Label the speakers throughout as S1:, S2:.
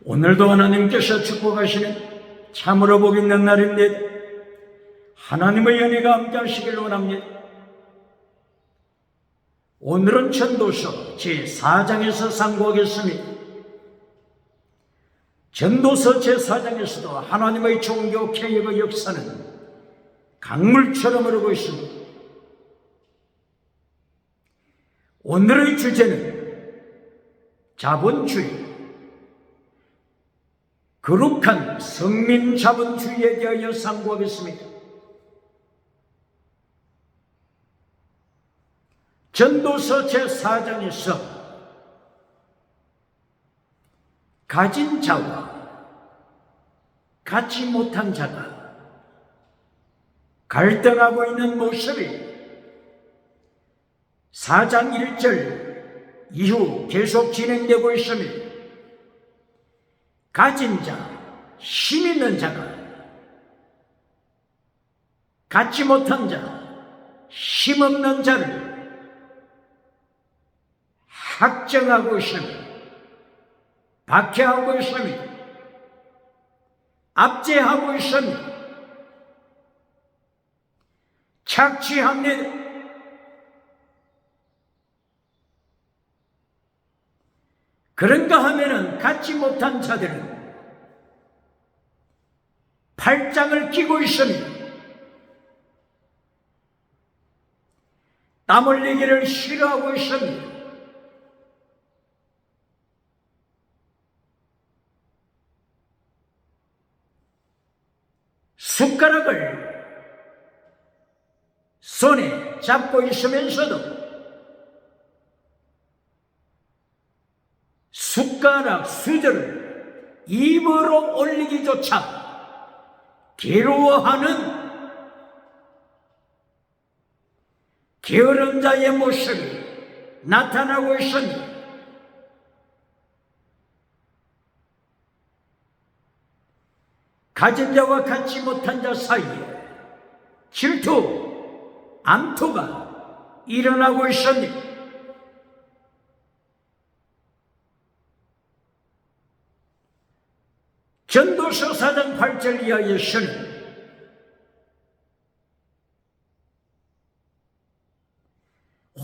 S1: 오늘도 하나님께서 축복하시는 참으로 복 있는 날입니다. 하나님의 은혜가 함께 하시길 원합니다. 오늘은 전도서 제4장에서 상고하겠습니다. 전도서 제4장에서도 하나님의 종교 개혁의 역사는 강물처럼 흐르고 있습니다. 오늘의 주제는 자본주의, 거룩한 성민 자본주의에 대하여 상고하겠습니다. 전도서 제4장에서 가진 자와 갖지 못한 자가 갈등하고 있는 모습이 4장 1절 이후 계속 진행되고 있습니다. 가진 자, 힘 있는 자가 갖지 못한 자, 힘 없는 자를 학정하고 있습니다. 박해하고 있습니다. 압제하고 있습니다. 착취합니다. 그런가 하면은 갖지 못한 자들은 팔짱을 끼고 있습니다. 땀 흘리기를 싫어하고 있습니다. 숟가락을 손에 잡고 있으면서도 숟가락 수저를 입으로 올리기조차 괴로워하는 게으른 자의 모습이 나타나고 있습니다. 가진 자와 갖지 못한 자 사이에 질투, 암투가 일어나고 있습니다. 전도서 4장 8절 이하에서는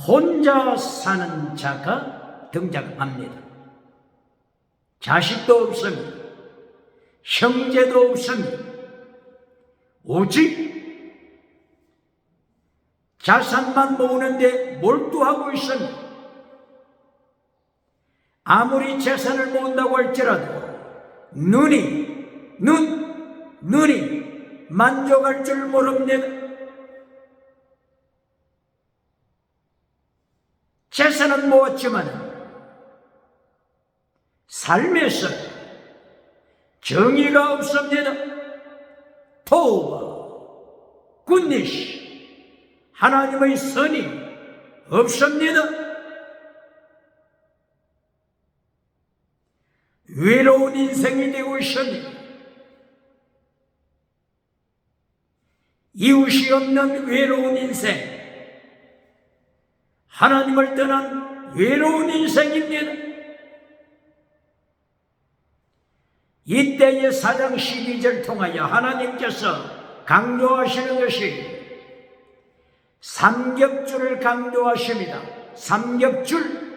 S1: 혼자 사는 자가 등장합니다. 자식도 없습니다. 형제도 없습니다. 오직 자산만 모으는데 몰두하고 있습니다. 아무리 재산을 모은다고 할지라도 눈이 만족할 줄 모릅니다. 재산은 모았지만 삶에서 정의가 없습니다. 토와 굿니시, 하나님의 선이 없습니다. 외로운 인생이 되고 있습니다. 이웃이 없는 외로운 인생, 하나님을 떠난 외로운 인생입니다. 이때의 4장 12절 통하여 하나님께서 강조하시는 것이 삼겹줄을 강조하십니다. 삼겹줄.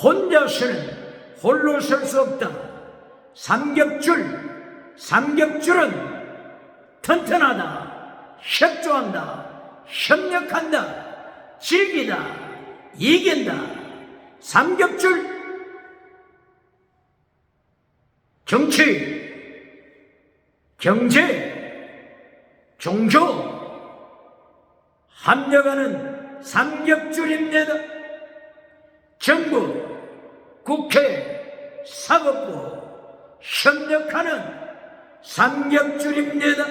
S1: 혼자서는 홀로 설 수 없다. 삼겹줄은 튼튼하다, 협조한다, 협력한다, 즐기다, 이긴다. 삼겹줄. 정치, 경제, 종교 합력하는 삼겹줄입니다. 정부, 국회, 사법부 협력하는 삼겹줄입니다.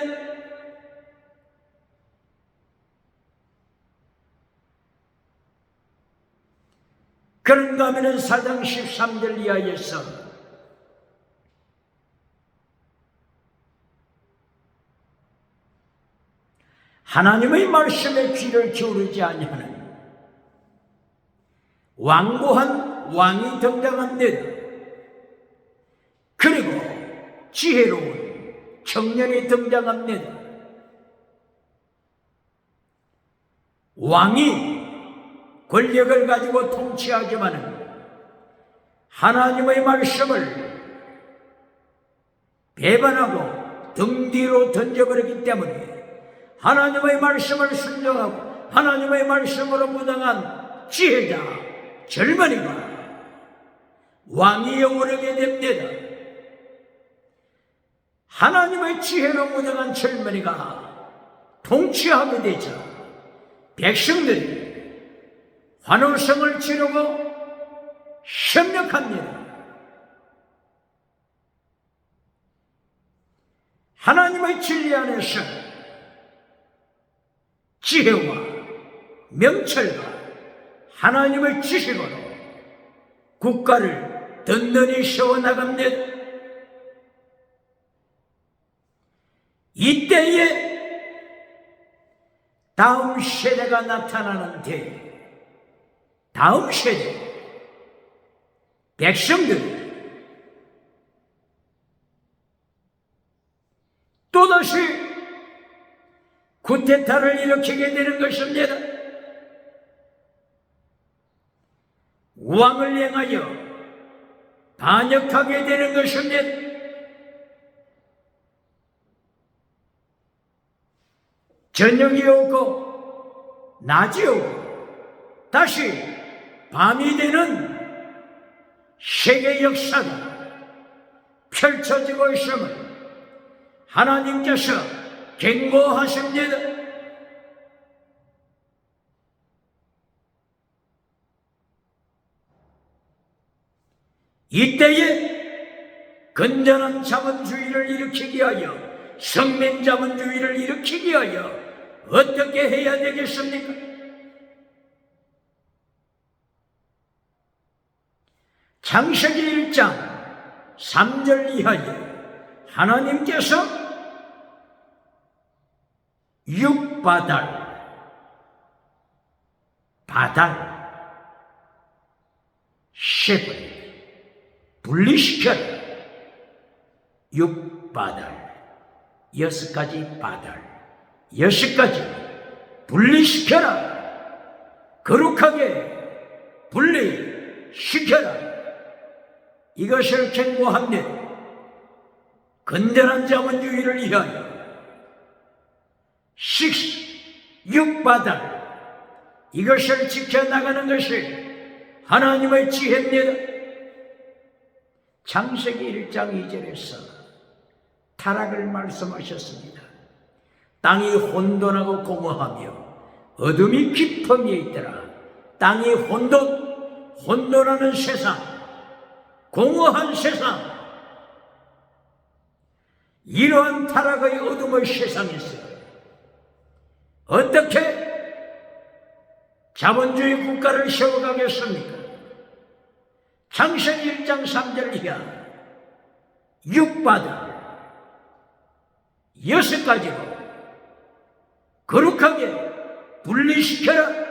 S1: 그런가 하면 4장 13절 이하에서 하나님의 말씀에 귀를 기울이지 아니하는 완고한 왕이 등장합니다. 그리고 지혜로운 청년이 등장합니다. 왕이 권력을 가지고 통치하지만은 하나님의 말씀을 배반하고 등 뒤로 던져버렸기 때문에 하나님의 말씀을 순종하고 하나님의 말씀으로 무장한 지혜자 젊은이가 왕위에 오르게 됩니다. 하나님의 지혜로 무장한 젊은이가 통치하게 되자 백성들이 환호성을 지르고 협력합니다. 하나님의 진리 안에서 지혜와 명철과 하나님의 지식으로 국가를 든든히 세워나갑니다. 이때에 다음 세대가 나타나는데 다음 세대 백성들이 또다시 쿠데타를 일으키게 되는 것입니다. 왕을 향하여 반역하게 되는 것입니다. 저녁이 오고 낮이 오고 다시 밤이 되는 세계 역사가 펼쳐지고 있음을 하나님께서 경고하십니다. 이때에 건전한 자본주의를 일으키기 위하여 성민 자본주의를 일으키기 위하여 어떻게 해야 되겠습니까? 창세기 1장 3절 이하에 하나님께서 육바달, 쉐을 분리시켜라. 육바달, 6가지 바달, 6가지 분리시켜라. 거룩하게 분리시켜라. 이것을 경고합니다. 건전한 자본주의를 위하여 육바달 이것을 지켜나가는 것이 하나님의 지혜입니다. 창세기 1장 2절에서 타락을 말씀하셨습니다. 땅이 혼돈하고 공허하며 어둠이 깊음 위에 있더라. 땅이 혼돈하는 세상, 공허한 세상, 이러한 타락의 어둠의 세상에서 어떻게 자본주의 국가를 세워가겠습니까? 창세기 1장 3절 이하 육바달 6가지로 거룩하게 분리시켜라.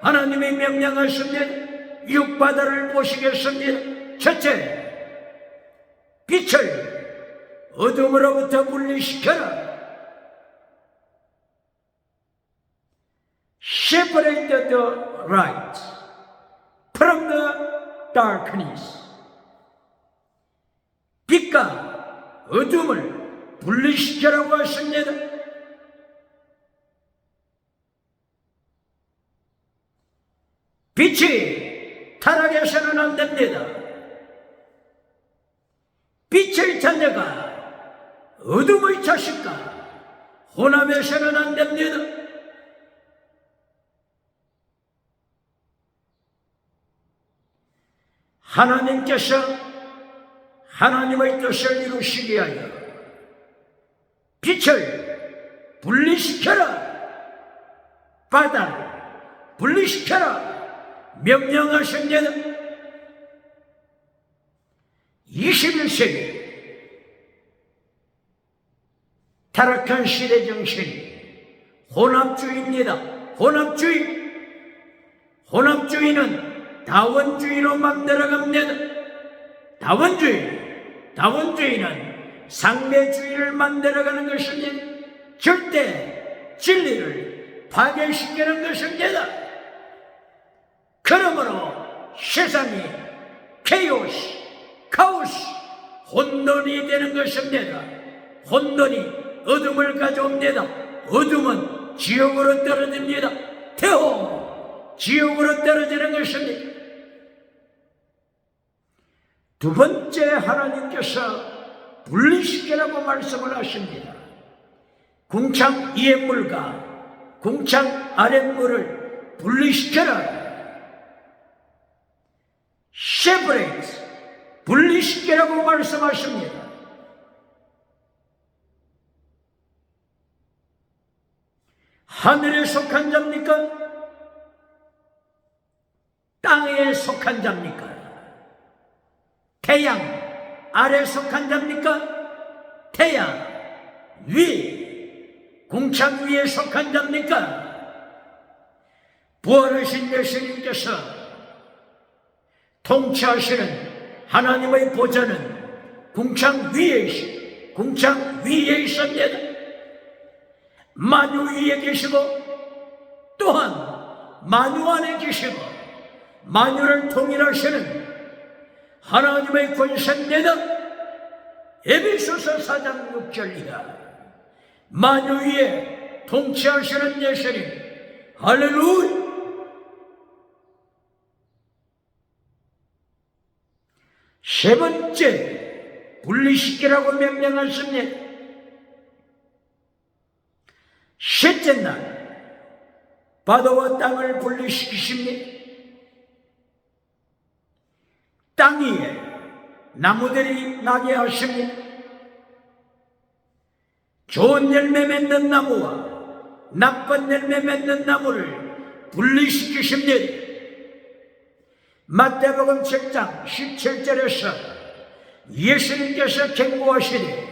S1: 하나님이 명령하십니다. 육바달을 보시겠습니다. 첫째, 빛을 어둠으로부터 분리시켜라. Separate the light from the darkness. 빛과 어둠을 분리시키라고 하십니다. 빛이 타락해서는 안 됩니다. 빛의 자녀가 어둠의 자식과 혼합해서는 안 됩니다. 하나님께서 하나님의 뜻을 이루시기 위하여 빛을 분리시켜라. 바다를 분리시켜라. 명령하십니다. 21세기 타락한 시대 정신이 혼합주의입니다. 혼합주의는 다원주의로 만들어갑니다. 다원주의는 상대주의를 만들어가는 것입니다. 절대 진리를 파괴시키는 것입니다. 그러므로 세상이 카오스, 혼돈이 되는 것입니다. 혼돈이 어둠을 가져옵니다. 어둠은 지옥으로 떨어집니다. 태호, 지옥으로 떨어지는 것입니다. 두 번째, 하나님께서 분리시키라고 말씀을 하십니다. 궁창 위의 물과 궁창 아랫 물을 분리시켜라. separate, 분리시키라고 말씀하십니다. 하늘에 속한 자입니까? 땅에 속한 자입니까? 태양 아래 속한 자입니까? 태양 위, 궁창 위에 속한 자입니까? 부활하신 예수님께서 통치하시는 하나님의 보좌는 궁창 위에 있습니다. 만유 위에 계시고 또한 만유 안에 계시고 만유를 통일하시는 하나님의 권세입니다. 에베소서 4장 6절이다. 만유 위에 통치하시는 예수님, 할렐루야. 세 번째, 분리시키라고 명령하십니다. 셋째 날, 바다와 땅을 분리시키십니다. 땅 위에 나무들이 나게 하십니다. 좋은 열매 맺는 나무와 나쁜 열매 맺는 나무를 분리시키십니다. 마태복음 7장 17절에서 예수님께서 경고하시되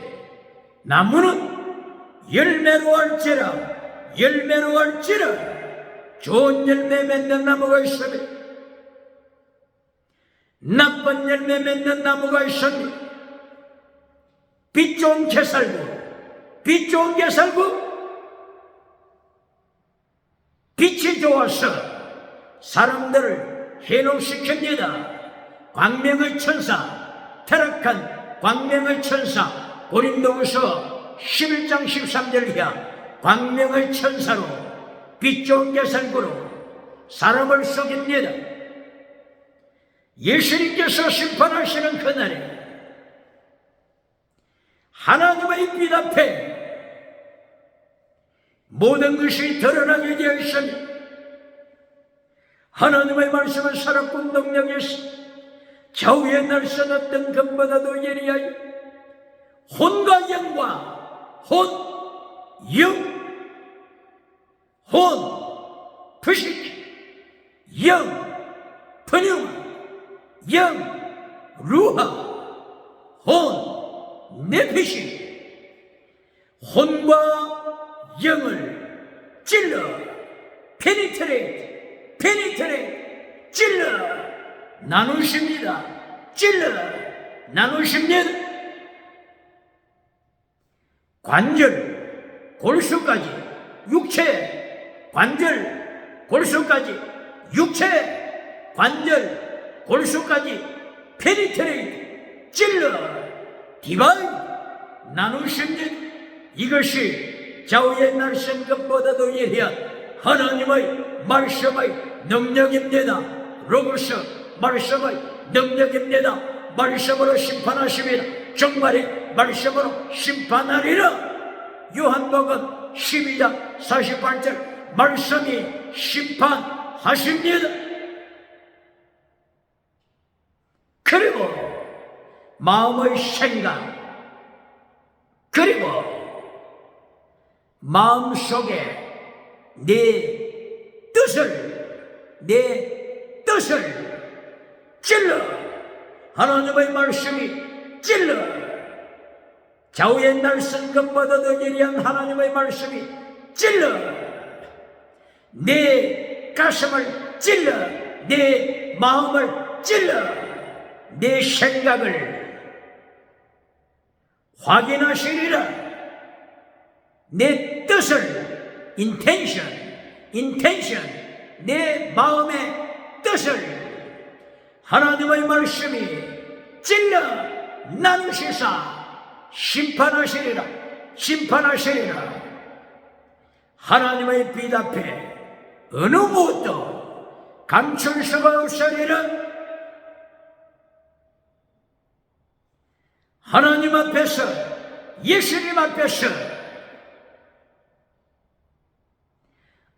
S1: 나무는 열매로 할지라 좋은 열매 맺는 나무가 있으며 나쁜 열매 맺는 나무가 있습니다. 빛 좋은 게살구, 빛이 좋아서 사람들을 해롭시킵니다. 광명의 천사, 타락한 광명의 천사, 고린도후서 11장 13절 이하 광명의 천사로 빛 좋은 게살구로 사람을 속입니다. 예수님께서 심판하시는 그날에 하나님의 빛 앞에 모든 것이 드러나게 되어 있습니다. 하나님의 말씀은 살았고 능력이 좌우에 날서놨던 금보다도 예리하여 혼과 영과 부식, 분유, 루하, 네피시, 혼과 영을 찔러 페니트레이트 찔러 나누십니다. 관절, 골수까지 육체, 관절, 골수까지 육체, 관절, 골수까지 페니트레이트 찔러 디바인 나누십니다. 이것이 좌우의 날선 것보다도 예리한 하나님의 말씀의 능력입니다. 로고스 말씀의 능력입니다. 말씀으로 심판하십니다. 정말이 말씀으로 심판하리라. 요한복음 12장 48절 말씀이 심판하십니다. 그리고 마음의 생각, 그리고 마음속에 내 뜻을 찔러 하나님의 말씀이 찔러 좌우의 날선 것보다도 예리한 하나님의 말씀이 찔러 내 가슴을 찔러 내 마음을 찔러 내 생각을 확인하시리라. 내 뜻을 intention 내 마음의 뜻을 하나님의 말씀이 찔러 나누시사 심판하시리라. 하나님의 빛 앞에 어느 무엇도 감출 수가 없으리라. 하나님 앞에서, 예수님 앞에서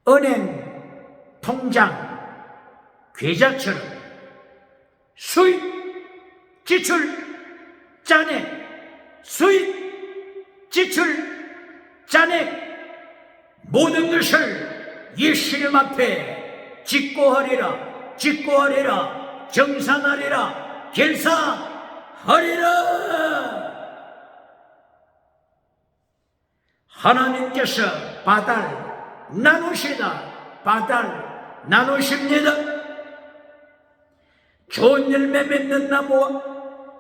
S1: 은행 통장 계좌처럼 수입 지출 잔액, 수입 지출 잔액 모든 것을 예수님 앞에 직고하리라, 정산하리라, 결사하리라. 하나님께서 바달 나누십니다. 좋은 열매 맺는 나무와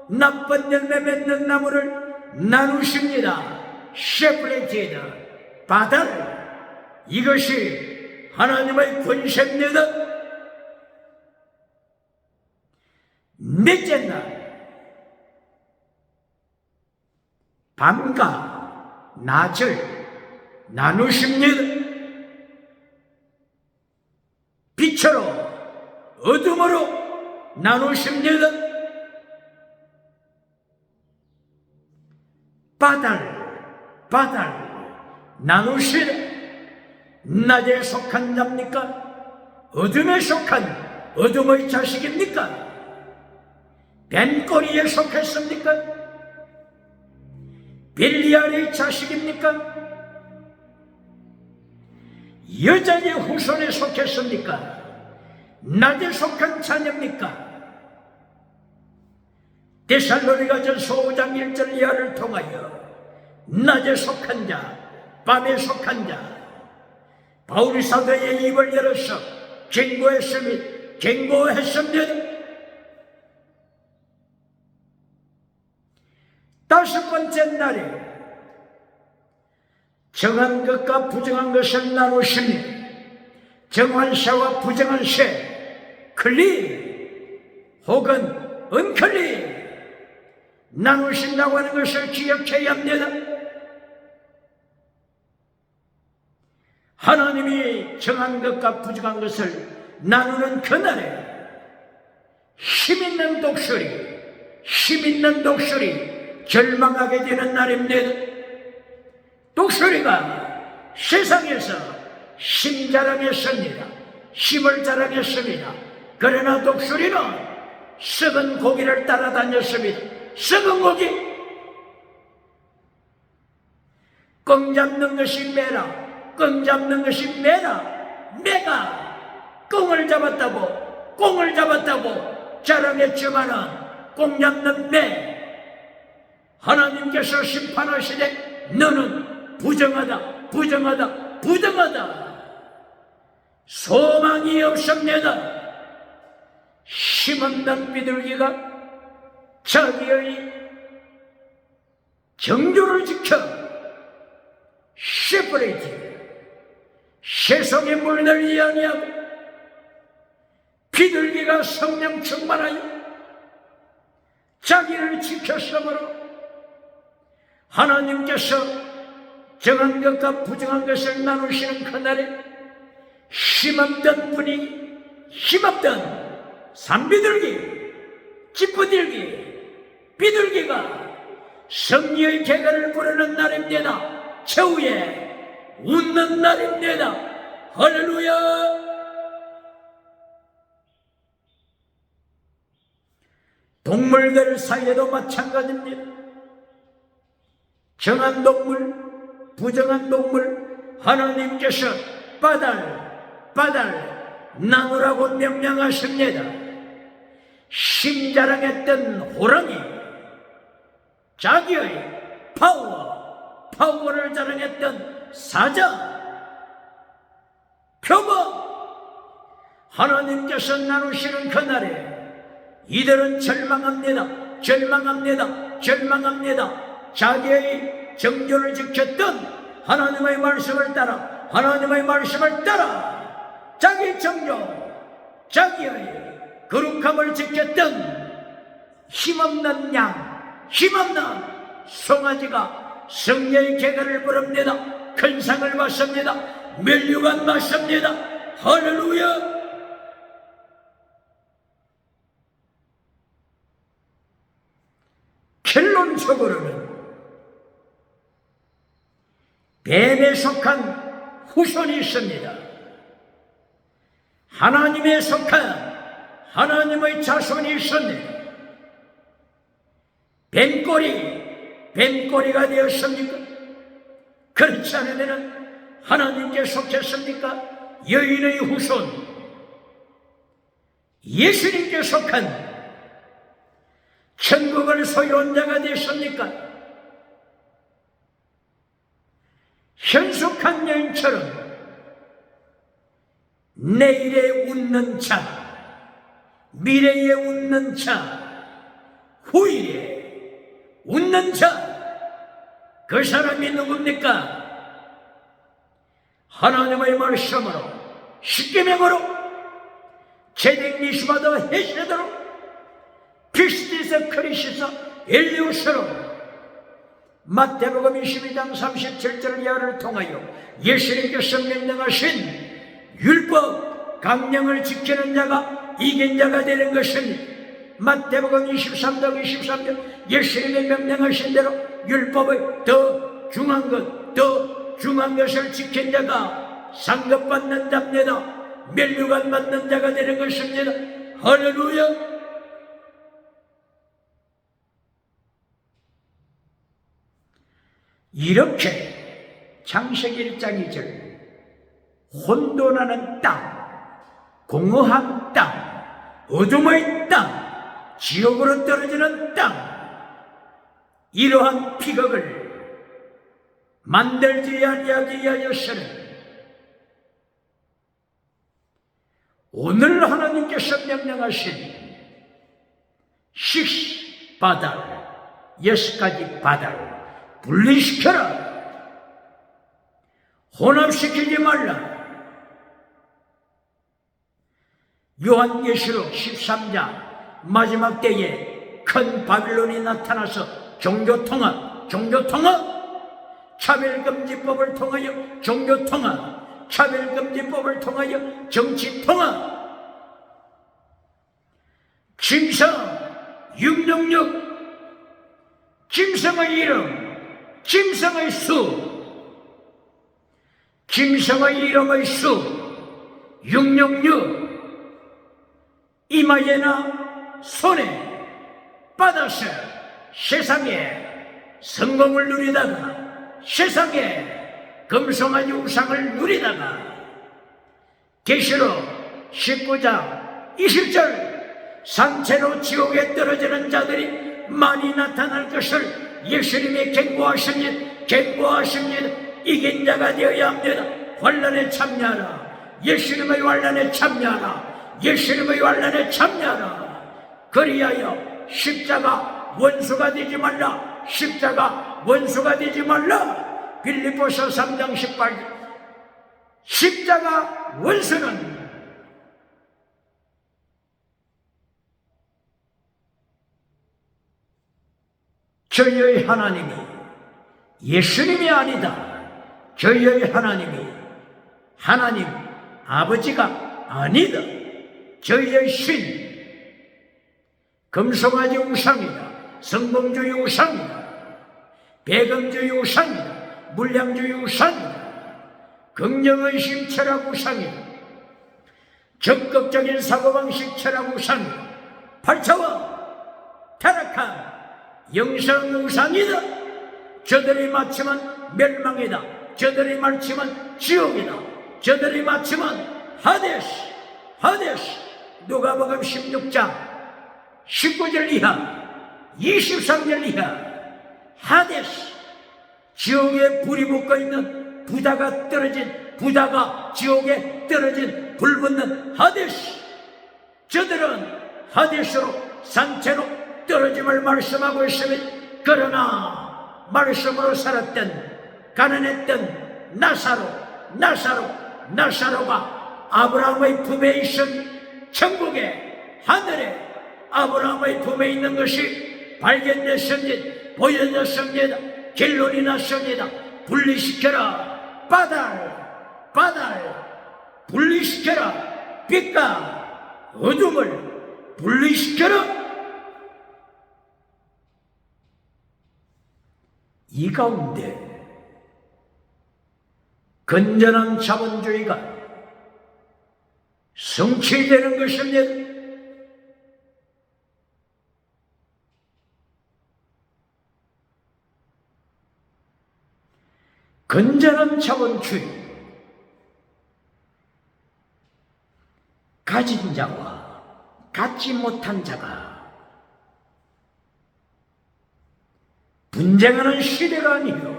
S1: 나쁜 열매 맺는 나무를 나누십니다. 세퍼레이티드, 바달, 이것이 하나님의 권세입니다. 넷째 날, 밤과 낮을 나누십니다. 빛으로 어둠으로 나누십니다. 바달 나누시라. 낮에 속한 자입니까? 어둠에 속한 어둠의 자식입니까? 벤꼬리에 속했습니까? 빌리알의 자식입니까? 여자의 후손에 속했습니까? 낮에 속한 자녀입니까? 데살로니가전서 5장 1절 이하를 통하여 낮에 속한 자, 밤에 속한 자, 바울이 사도의 입을 열어서 경고했습니다. 다섯 번째 날에 정한 것과 부정한 것을 나누시며 정한 쇠와 부정한 쇠, 클리 혹은 언클리 나누신다고 하는 것을 기억해야 합니다. 하나님이 정한 것과 부정한 것을 나누는 그날에 힘있는 독수리 절망하게 되는 날입니다. 독수리가 세상에서 힘 자랑했습니다. 힘을 자랑했습니다. 그러나 독수리는 썩은 고기를 따라다녔습니다. 썩은 고기, 꽁 잡는 것이 매라, 매가 꽁을 잡았다고 자랑했지만은 꽁 잡는 매, 하나님께서 심판하시되 너는 부정하다. 소망이 없습니다. 힘없는 비둘기가 자기의 정조를 지켜 세퍼레이트 세속의 물들 이야기하고 비둘기가 성령 충만하여 자기를 지켰으므로 하나님께서 정한 것과 부정한 것을 나누시는 그날에 힘없던 분이, 힘없던 산비둘기, 찌뿌들기, 비둘기가 성리의 개가를 부르는 날입니다. 최후에 웃는 날입니다. 할렐루야. 동물들 사이에도 마찬가지입니다. 정한 동물, 부정한 동물, 하나님께서 바달 나누라고 명령하십니다. 심자랑했던 호랑이, 자기의 파워를 자랑했던 사자, 표범, 하나님께서 나누시는 그날에 이들은 절망합니다. 절망합니다. 절망합니다. 자기의 정조를 지켰던 하나님의 말씀을 따라, 하나님의 말씀을 따라 자기 정조, 자기의 거룩함을 지켰던 힘없는 양, 힘없는 송아지가 성녀의 계가를 부릅니다. 큰 상을 받습니다. 면류관 받습니다. 할렐루야. 결론적으로는 뱀에 속한 후손이 있습니다. 하나님에 속한 하나님의 자손이 있습니다. 뱀꼬리가 되었습니까? 그렇지 않으면 하나님께 속했습니까? 여인의 후손, 예수님께 속한 천국을 소유한 자가 되셨습니까? 현숙한 여인처럼 내일에 웃는 자, 미래에 웃는 자, 후일에 웃는 자, 그 사람이 누굽니까? 하나님의 말씀으로, 십계명으로, 제댕 니시마다 해시대로, 피스티스 크리시스 엘리우스로, 마태복음 22장 37절 이하를 통하여 예수님께서 명령하신 율법 강령을 지키는 자가 이긴 자가 되는 것입니다. 마태복음 23장 23절 예수님이 명령하신 대로 율법의 더 중한 것을 지킨 자가 상급받는 자입니다. 면류관 받는 자가 되는 것입니다. 할렐루야. 이렇게 창세기 1장 2절 혼돈하는 땅, 공허한 땅, 어둠의 땅, 지옥으로 떨어지는 땅, 이러한 비극을 만들지 아니하기 위하여서는 오늘 하나님께서 명령하신 6 바다를, 6가지 바다를 분리시켜라. 혼합시키지 말라. 요한계시록 13장 마지막 때에 큰 바빌론이 나타나서 종교통합, 차별금지법을 통하여 종교통합, 차별금지법을 통하여 정치통합, 짐승 666, 짐승의 이름, 짐승의 수, 짐승의 이름의 수 666, 이마에나 손에 받아서 세상에 성공을 누리다가, 세상에 금송아지 우상을 누리다가 계시록 19장 20절 산채로 지옥에 떨어지는 자들이 많이 나타날 것을 예수님이 경고하십니다. 이긴 자가 되어야 합니다. 환난에 참여하라. 예수님의 환난에 참여하라. 예수님의 환난에 참여하라. 그리하여 십자가 원수가 되지 말라. 십자가 원수가 되지 말라. 빌립보서 3장 18절 십자가 원수는 저희의 하나님이 예수님이 아니다. 저희의 하나님이 하나님 아버지가 아니다. 저희의 신 금송아지 우상이다. 성공주의 우상이다. 배금주의 우상이다. 물량주의 우상이다. 긍정의 심 철학 우상이다. 적극적인 사고방식 철학 우상이다. 발차와 타락한 영성 우상이다. 저들이 맞추면 멸망이다. 저들이 맞추면 지옥이다. 저들이 맞추면 하데스. 누가복음 16장 19절 이하 23절 이하 하데스, 지옥에 불이 붙어 있는 부다가 떨어진 부다가 지옥에 떨어진 불붙는 하데스, 저들은 하데스로 산채로 떨어짐을 말씀하고 있으니, 그러나 말씀으로 살았던 가난했던 나사로가 아브라함의 품에 있은 천국에, 하늘에 아브라함의 품에 있는 것이 발견됐습니다. 보여졌습니다. 결론이 났습니다. 분리시켜라. 바다를 분리시켜라. 빛과 어둠을 분리시켜라. 이 가운데 건전한 자본주의가 성취되는 것입니다. 건전한 자본주의, 가진 자와 갖지 못한 자가 분쟁하는 시대가 아니요,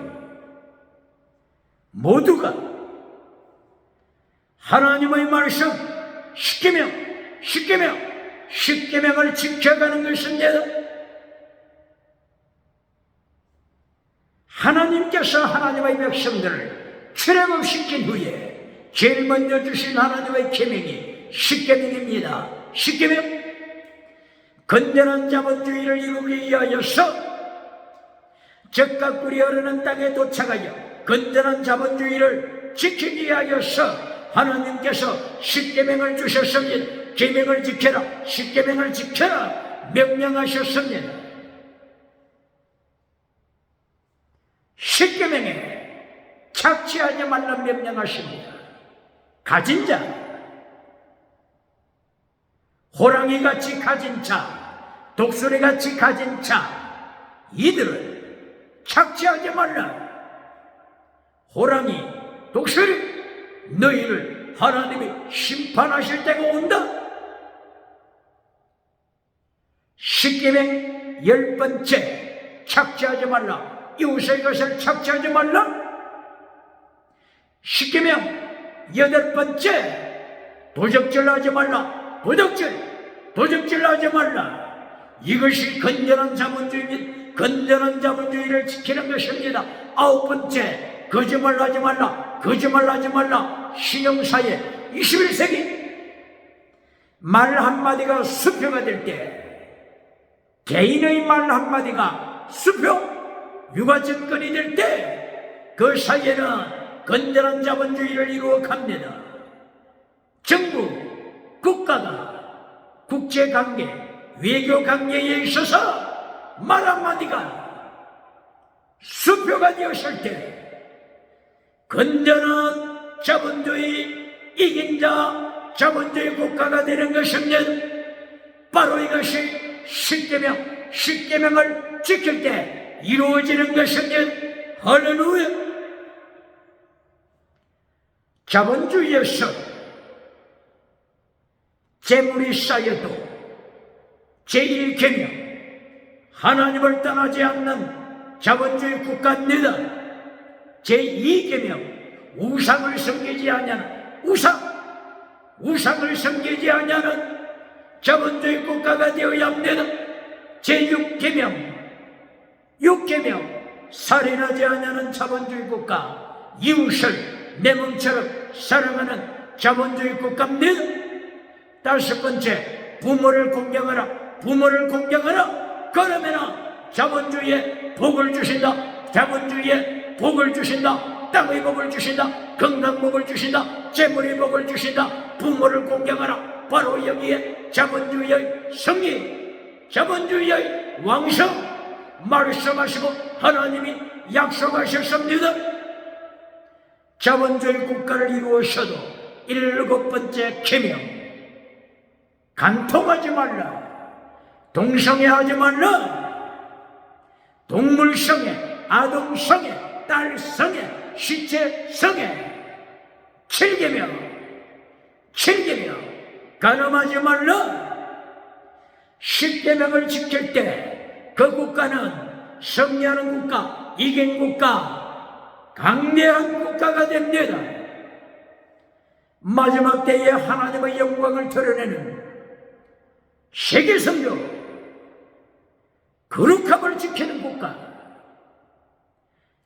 S1: 모두가 하나님의 말씀 십계명을 지켜가는 것입니다. 하나님께서 하나님의 백성들을 출애굽시킨 후에 제일 먼저 주신 하나님의 계명이 십계명입니다. 십계명, 건전한 자본주의를 이루기 위하여서 젖과 꿀이 흐르는 땅에 도착하여 건전한 자본주의를 지키기 위하여서 하나님께서 십계명을 주셨습니다. 계명을 지켜라, 십계명을 지켜라 명령하셨습니다. 십계명에 착취하지 말라 명령하십니다. 가진 자, 호랑이같이 가진 자, 독수리같이 가진 자, 이들은 착취하지 말라. 호랑이, 독수리, 너희를 하나님이 심판하실 때가 온다. 십계명 10번째, 착취하지 말라. 이웃의 것을 착취하지 말라. 십계명 8번째, 도적질하지 말라. 도적질하지 말라. 이것이 건전한 자본주의입니다. 건전한 자본주의를 지키는 것입니다. 9번째, 거짓말하지 말라. 신형사회 21세기 말 한마디가 수표가 될 때, 개인의 말 한마디가 수표, 유가증권이 될 때, 그 사이에는 건전한 자본주의를 이루어 갑니다. 정부, 국가가 국제관계, 외교관계에 있어서 말 한마디가 수표가 되었을 때, 건전한 자본주의 이긴 자, 자본주의 국가가 되는 것입니다. 바로 이것이 십계명을 지킬 때 이루어지는 것입니다. 할렐루야. 자본주의에서 재물이 쌓여도 제1계명, 하나님을 떠나지 않는 자본주의 국가입니다. 제2계명, 우상을 섬기지 아니하는 우상을 섬기지 아니하는 자본주의 국가가 되어야 합니다. 제6계명, 살인하지 아니하는 자본주의 국가, 이웃을 내 몸처럼 사랑하는 자본주의 국가입니다. 5번째, 부모를 공경하라. 그러면 자본주의에 복을 주신다. 자본주의에 복을 주신다. 땅의 복을 주신다. 건강 복을 주신다. 재물의 복을 주신다. 부모를 공경하라. 바로 여기에 자본주의의 승리, 자본주의의 왕성 말씀하시고 하나님이 약속하셨습니다. 자본주의 국가를 이루어서도 7번째 계명, 간통하지 말라. 동성애하지 말라. 동물성애, 아동성애, 딸성애, 시체성애. 7계명, 간음하지 말라. 10계명을 지킬 때 그 국가는 승리하는 국가, 이긴 국가, 강대한 국가가 됩니다. 마지막 때에 하나님의 영광을 드러내는 세계 성교, 거룩함을 지키는 국가,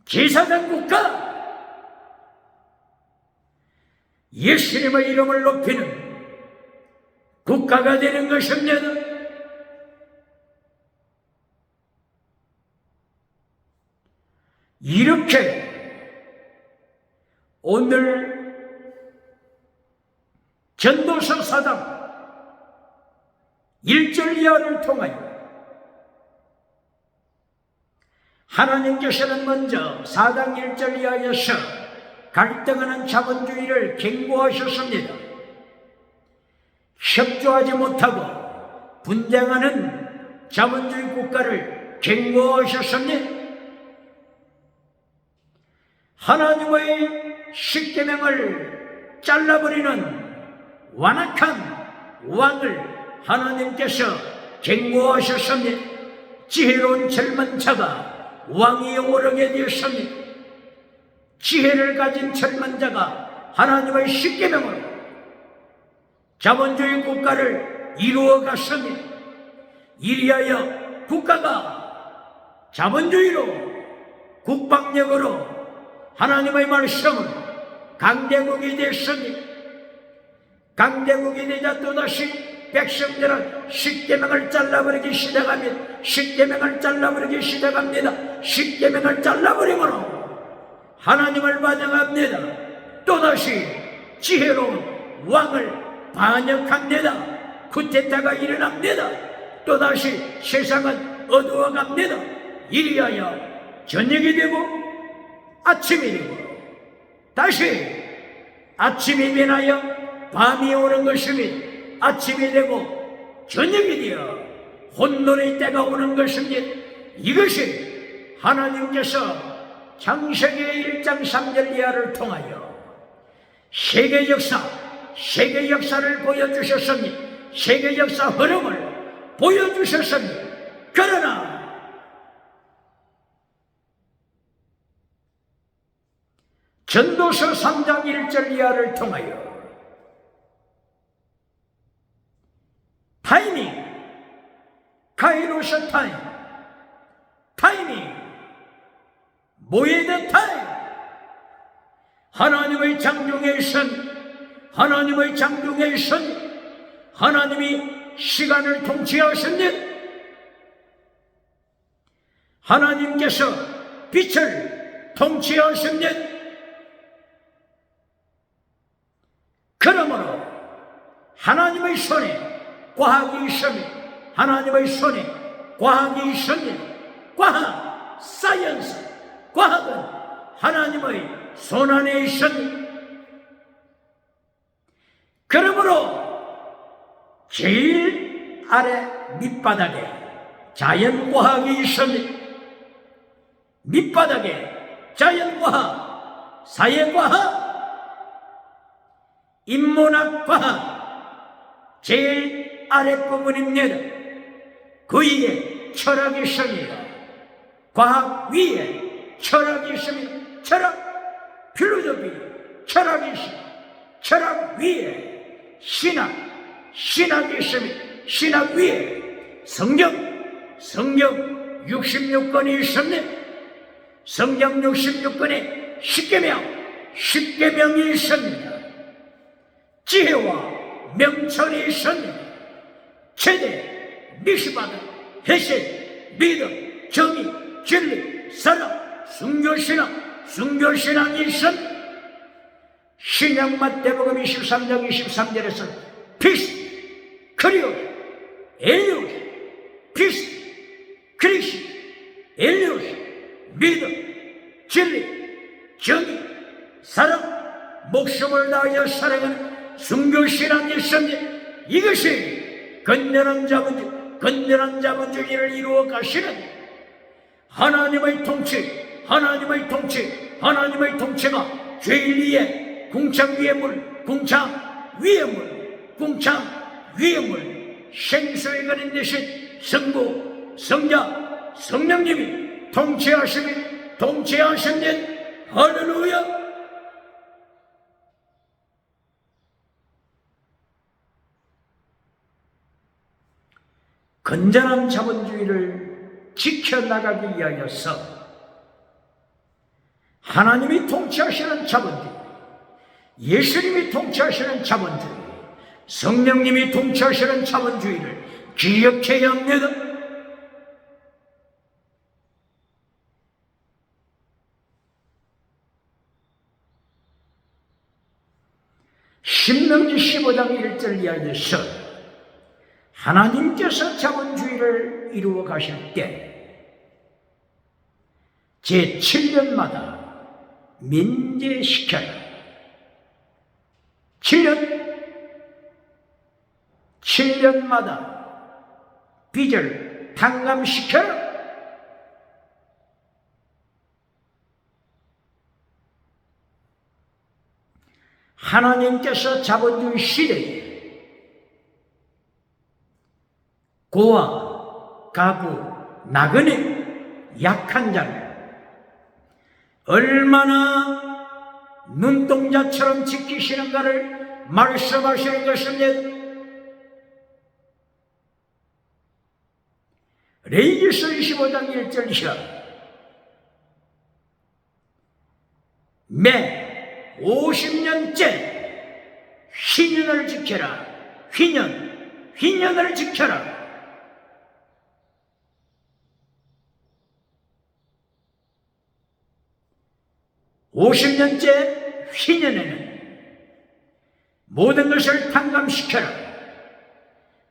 S1: 제사장 국가, 예수님의 이름을 높이는 국가가 되는 것입니다. 이렇게 오늘 전도서 4장 1절 이하를 통하여 하나님께서는 먼저 4장 1절 이하에서 갈등하는 자본주의를 경고하셨습니다. 협조하지 못하고 분쟁하는 자본주의 국가를 경고하셨습니다. 하나님의 십계명을 잘라버리는 완악한 왕을 하나님께서 경고하셨습니다. 지혜로운 젊은 자가 왕위에 오르게 되었습니다. 지혜를 가진 젊은 자가 하나님의 십계명으로 자본주의 국가를 이루어 갔습니다. 이리하여 국가가 자본주의로 국방력으로 하나님의 말씀은 강대국이 됐습니다. 강대국이 되자 또다시 백성들은 십계명을 잘라버리기 시작합니다. 십계명을 잘라버리기 시작합니다. 십계명을 잘라버리므로 하나님을 반역합니다. 또다시 지혜로운 왕을 반역합니다. 쿠데타가 일어납니다. 또다시 세상은 어두워갑니다. 이리하여 저녁이 되고 아침이 되고 다시 아침이 변하여 밤이 오는 것입니다. 아침이 되고 저녁이 되어 혼돈의 때가 오는 것입니다. 이것이 하나님께서 창세기 1장 3절 이하를 통하여 세계 역사를 보여주셨습니다. 세계 역사 흐름을 보여주셨습니다. 그러나 전도서 3장 1절 이하를 통하여 타이밍, 카이로스 타이밍, 모에드 타임, 하나님의 장중의 선, 하나님이 시간을 통치하셨는 하나님께서 빛을 통치하셨는 그러므로 하나님의 손에 과학이 있습니다. 하나님의 손에 과학이 있습니다. 과학, 사이언스, 과학은 하나님의 손 안에 있습니다. 그러므로 제일 아래 밑바닥에 자연과학이 있습니다. 밑바닥에 자연과학, 사회과학, 인문학과학 제일 아랫부분입니다. 그 위에 철학이 있습니다. 과학 위에 철학이 있습니다. 철학, 필로소피, 철학이 있습니다. 철학 위에 신학이 있습니다. 신학 위에 성경 66권이 있습니다. 성경 66권에 십계명이 있습니다. 지혜와 명철이 있습니다. 최대, 미시바드, 헤세, 믿음, 정의, 진리, 사랑, 순교신앙이 있습니다. 신약 마태복음 23장 23절에서 피스, 크리오스, 엘리오스, 피스, 크리스, 엘리오스, 믿음, 진리, 정의, 사랑, 목숨을 다하여 사랑하는 순교신앙이 있습니다. 이것이 건전한 자본주의를 이루어 가시는 하나님의 통치가 죄일 위에 궁창 위에 물, 궁창 위에 물, 생수에 가는 대신 성부, 성자, 성령님이 통치하시는 할렐루야. 건전한 자본주의를 지켜나가기 위하여서 하나님이 통치하시는 자본주의, 예수님이 통치하시는 자본주의, 성령님이 통치하시는 자본주의를 기억해야 합니다. 신명기 15장 1절 이하에서 하나님께서 자본주의를 이루어 가실 때 제7년마다 면제시켜라. 7년마다 빚을 탕감시켜라. 하나님께서 자본주의 시대에 고아, 가구, 나그네, 약한 자를 얼마나 눈동자처럼 지키시는가를 말씀하시는 것입니다. 레위기서 25장 1절 이하 매 50년째 휘년을 지켜라. 휘년을 지켜라. (50년째) 휘년에는 모든 것을 탕감시켜라.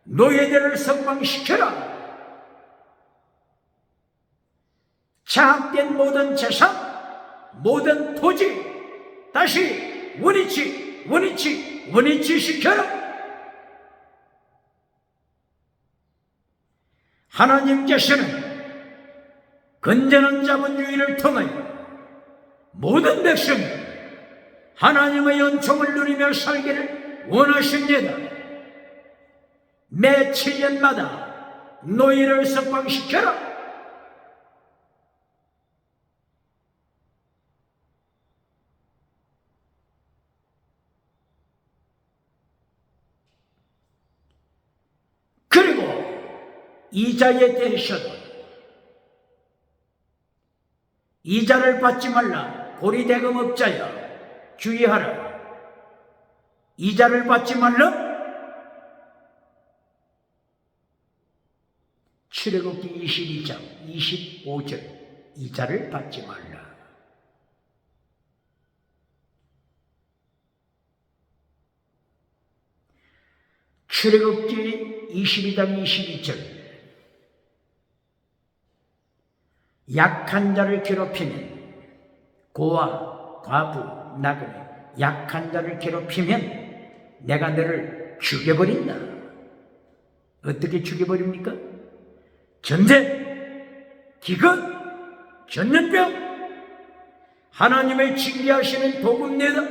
S1: 노예들을 석방시켜라. 장악된 모든 재산, 모든 토지 다시 원위치 시켜라. 하나님께서는 건전한 자본주의를 통하여 모든 백성이 하나님의 은총을 누리며 살기를 원하십니다. 매 7년마다 노예를 석방시켜라. 그리고 이자에 대해서도 이자를 받지 말라. 고리대금업자여 주의하라. 이자를 받지 말라. 출애굽기 22장 25절 이자를 받지 말라. 출애굽기 22장 22절 약한 자를 괴롭히면 고아, 과부, 나그네 약한 자를 괴롭히면 내가 너를 죽여버린다. 어떻게 죽여버립니까? 전쟁, 기근, 전염병, 하나님의 징계하시는 도금내다.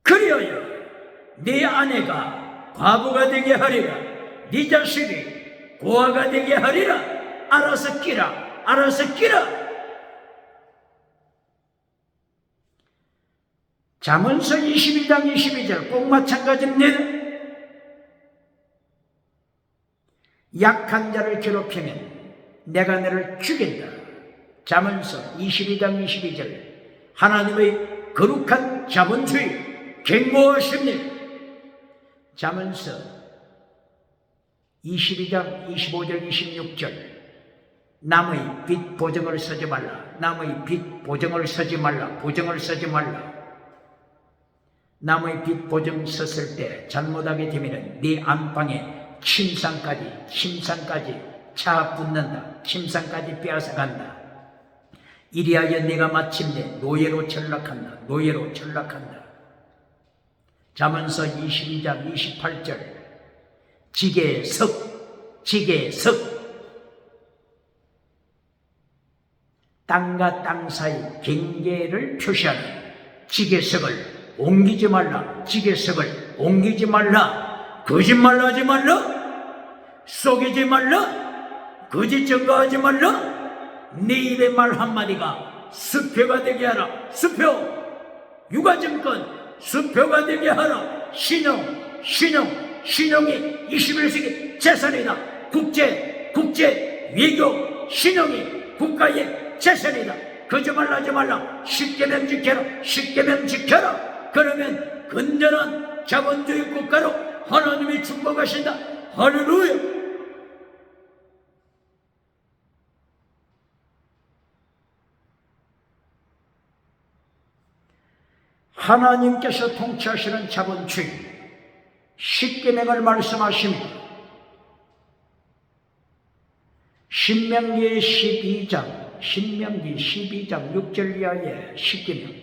S1: 그리하여 네 아내가 과부가 되게 하리라. 네 자식이 고아가 되게 하리라. 알아서 끼라. 잠언서 22장 22절 꼭 마찬가지입니다. 약한 자를 괴롭히면 내가 너를 죽인다. 잠언서 22장 22절 하나님의 거룩한 자본주의 경고하십니다. 잠언서 22장 25절 26절 남의 빚 보증을 서지 말라. 남의 빚 보증을 서지 말라. 보증을 서지 말라. 남의 빚 보증 섰을 때 잘못하게 되면 네 안방에 침상까지 차 붙는다. 침상까지 빼앗아 간다. 이리하여 네가 마침내 노예로 전락한다. 잠언서 22장 28절 지게석 땅과 땅 사이 경계를 표시하는 지게석을 옮기지 말라. 거짓말하지 말라. 속이지 말라. 거짓 증거하지 말라. 네 입의 말 한마디가 수표가 되게 하라. 수표. 육아증권 수표가 되게 하라. 신용 신용이 21세기 재산이다. 국제 외교 신용이 국가의 재산이다. 거짓말 하지 말라. 10계명 지켜라. 10계명 지켜라. 그러면 건전한 자본주의 국가로 하나님이 축복하신다. 할렐루야. 하나님께서 통치하시는 자본주의 10계명을 말씀하십니다. 신명기 12장 6절 이하의 10계명,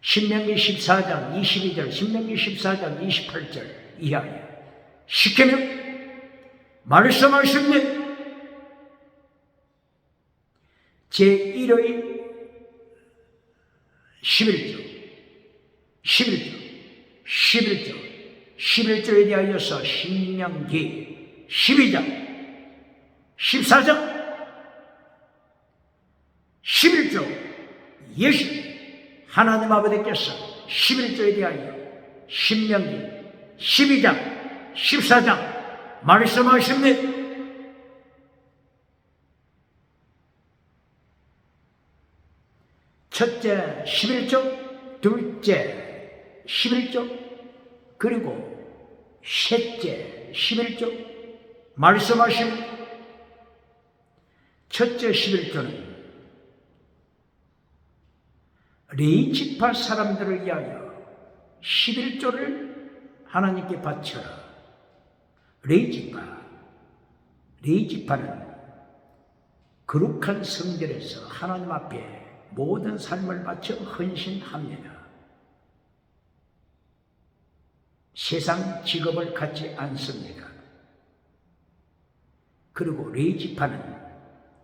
S1: 신명기 14장 22절, 신명기 14장 28절 이하의 10계명 말씀하십니다. 제1의 11조에 대하여서 신명기 12장 14장 11조 하나님 아버지께서 11조에 대하여 신명기 12장 14장 말씀하십니다. 첫째 11조, 둘째 11조, 그리고 셋째 11조 말씀하십니다. 첫째 11조는 레위지파 사람들을 위하여 11조를 하나님께 바쳐라. 레위지파는 거룩한 성전에서 하나님 앞에 모든 삶을 바쳐 헌신합니다. 세상 직업을 갖지 않습니다. 그리고 레위지파는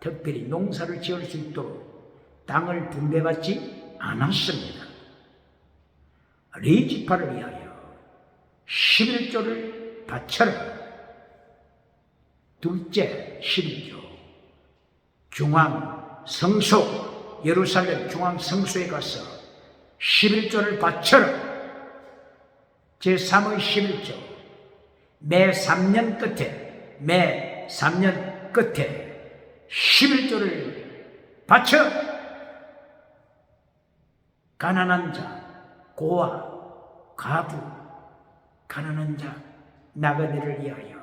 S1: 특별히 농사를 지을 수 있도록 땅을 분배받지 않았습니다. 레위지파를 위하여 11조를 바쳐라. 둘째 11조, 중앙 성소, 예루살렘 중앙 성소에 가서 11조를 바쳐라. 제3의 11조, 매 3년 끝에 11조를 바쳐 가난한 자, 고아, 가부, 가난한 자, 나그네를 위하여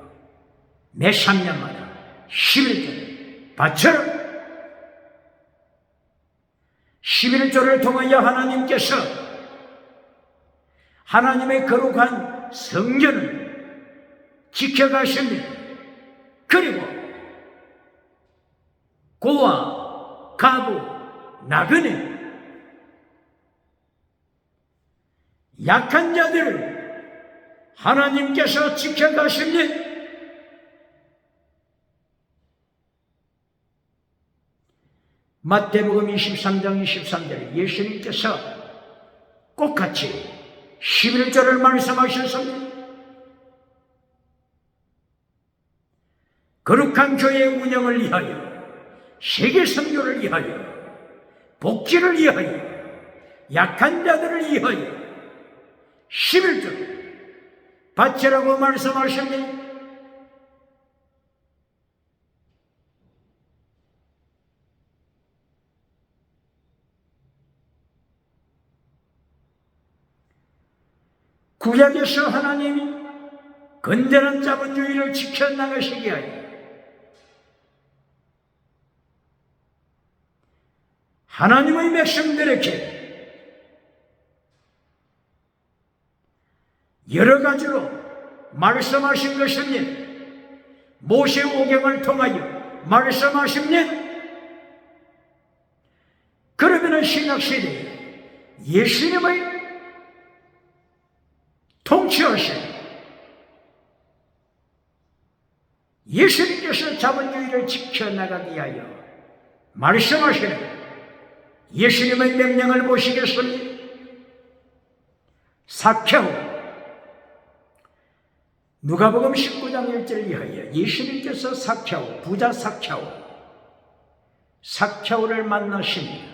S1: 매 3년마다 11조를 바쳐라. 11조를 통하여 하나님께서 하나님의 거룩한 성전을 지켜가십니다. 그리고 고아, 가부, 나그네, 약한 자들을 하나님께서 지켜가십니다. 마태복음 23장 23절에 예수님께서 똑같이 11조를 말씀하셨습니다. 거룩한 교회 운영을 위하여, 세계 선교를 위하여, 복지를 위하여, 약한 자들을 위하여 11조 바치라고 말씀하십니다. 구약에서 하나님이 건전한 자본주의를 지켜나가시기 위하여 하나님의 백성들에게 여러 가지로 말씀하신 것입니다. 모세오경을 통하여 말씀하십니다. 그러면 신약시대에 예수님의 통치하신 예수님께서 자본주의를 지켜나가기 위하여 말씀하시는 예수님의 명령을 보시겠습니다. 사케오, 누가복음 19장 1절 이하에 예수님께서 사케오, 부자 사케오를 만나십니다.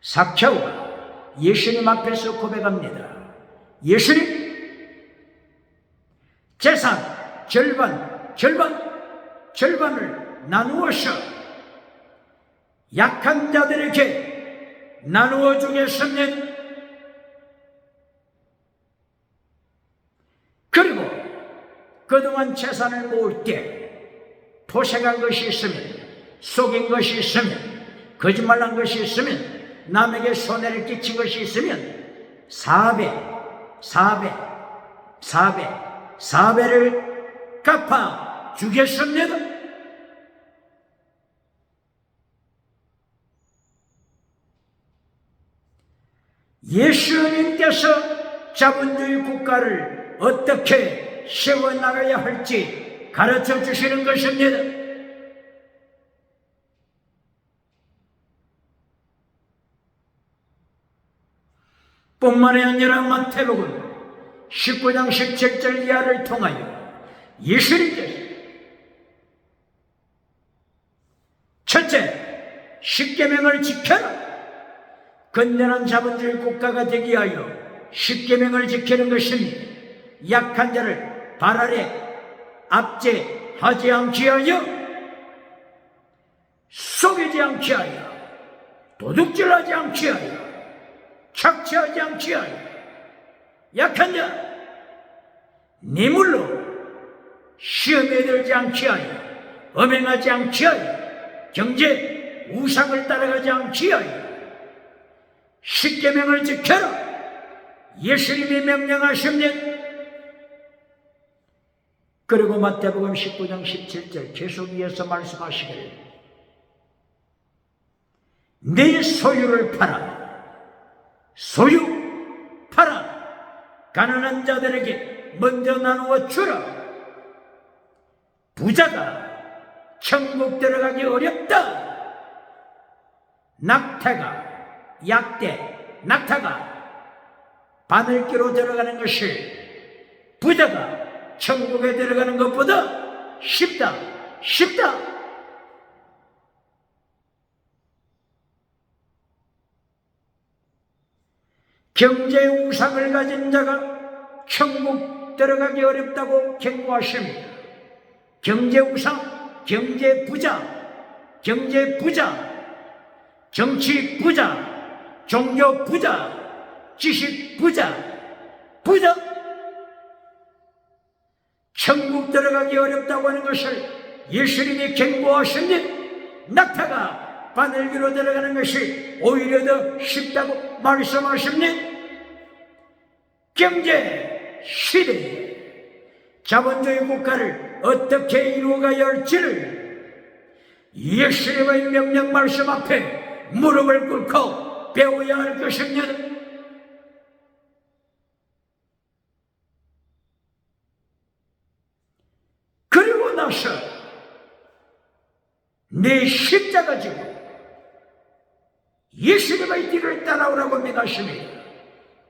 S1: 사케오가 예수님 앞에서 고백합니다. 예수님, 재산 절반을 나누어서 약한 자들에게 나누어 주겠습니다. 그리고 그동안 재산을 모을 때 도색한 것이 있으면, 속인 것이 있으면, 거짓말한 것이 있으면, 남에게 손해를 끼친 것이 있으면 4배를 갚아 주겠습니다. 예수님께서 자본주의 국가를 어떻게 세워나가야 할지 가르쳐 주시는 것입니다. 뿐만이 아니라 마태복음 19장 17절 이하를 통하여 예수님께서 첫째, 십계명을 지켜라. 건전한 자본주의 국가가 되기 위하여 십계명을 지키는 것입니다. 약한 자를 발 아래 압제하지 않기 위하여, 속이지 않기 위하여, 도둑질하지 않기 위하여, 착취하지 않기 위하여, 약한 자 뇌물로 시험에 들지 않기 위하여, 음행하지 않기 위하여, 경제 우상을 따라가지 않기 위하여 십계명을 지켜라. 예수님이 명령하십니다. 그리고 마태복음 19장 17절 계속 이어서 말씀하시기를, 네 소유를 팔아, 가난한 자들에게 먼저 나누어 주라. 부자가 천국 들어가기 어렵다. 낙타가 바늘기로 들어가는 것이 부자가 천국에 들어가는 것보다 쉽다. 경제 우상을 가진 자가 천국 들어가기 어렵다고 경고하십니다. 경제 우상, 경제 부자, 정치 부자, 종교 부자, 지식 부자, 천국 들어가기 어렵다고 하는 것을 예수님이 경고하십니다. 낙타가 바늘기로 들어가는 것이 오히려 더 쉽다고 말씀하십니다. 경제 시대에 자본주의 국가를 어떻게 이루어가야 할지를 예수님의 명령 말씀 앞에 무릎을 꿇고 배워야 할 것입니다. 그리고 나서 내 십자가 지고 예수님의 뒤를 따라오라고 명하십니다.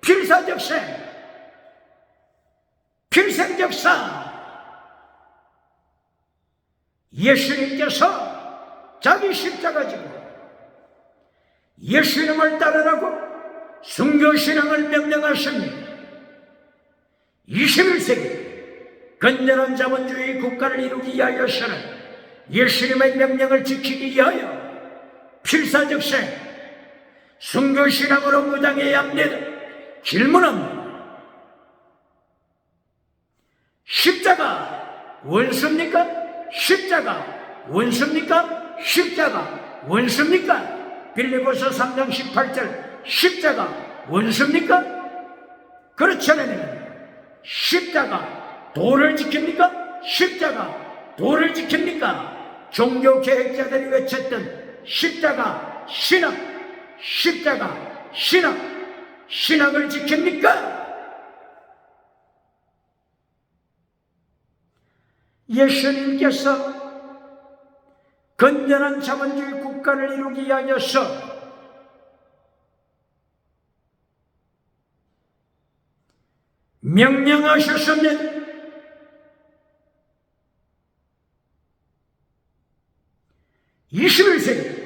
S1: 필생적사 예수님께서 자기 십자가 지고 예수님을 따르라고 순교신앙을 명령하십니다. 21세기 건전한 자본주의 국가를 이루기 위하여서는 예수님의 명령을 지키기 위하여 필사적생 순교신앙으로 무장해야 합니다. 질문합니다. 십자가 원수입니까? 빌립보서 3장 18절 십자가 원수입니까? 그렇지 않으면 십자가 도를 지킵니까? 종교 계획자들이 외쳤던 십자가 신학을 지킵니까? 예수님께서 건전한 자본주의 국가를 이루기 위하여서 명령하셨습니다. (21세기)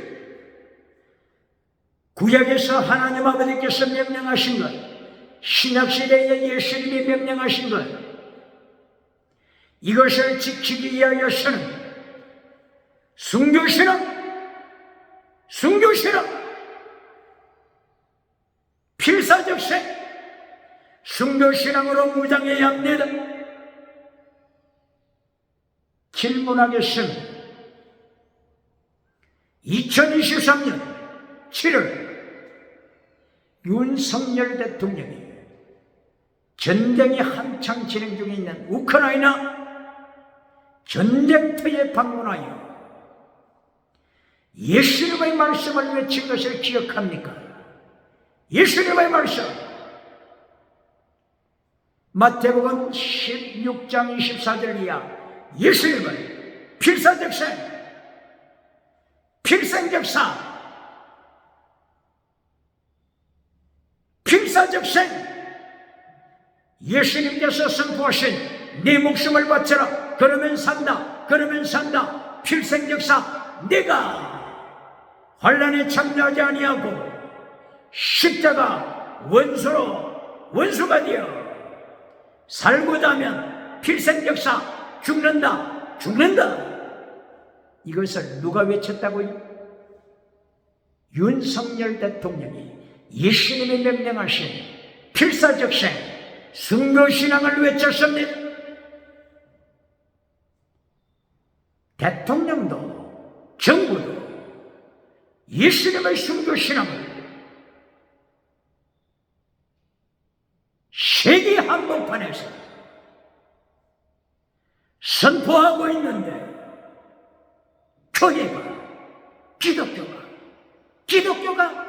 S1: 구약에서 하나님 아버지께서 명령하신 것, 신약시대에 예수님이 명령하신 것, 이것을 지키기 위하여서는 순교신앙 필사적생 순교신앙으로 무장해야 합니다. 질문하겠습니다. 2023년 7월 윤석열 대통령이 전쟁이 한창 진행 중에 있는 우크라이나 전쟁터에 방문하여 예수님의 말씀을 외친 것을 기억합니까? 예수님의 말씀, 마태복음 16장 24절 이하 예수님의 필생적사 예수님께서 선포하신 네 목숨을 바쳐라 그러면 산다 필생적사 내가 환난에 참여하지 아니하고 십자가 원수가 되어 살고자 하면 필생적사 죽는다. 이것을 누가 외쳤다고요? 윤석열 대통령이 예수님이 명령하신 필사적생 순교신앙을 외쳤습니다. 대통령도 정부도 예수님의 순교신앙을 세계 한복판에서 선포하고 있는데 교회가 기독교가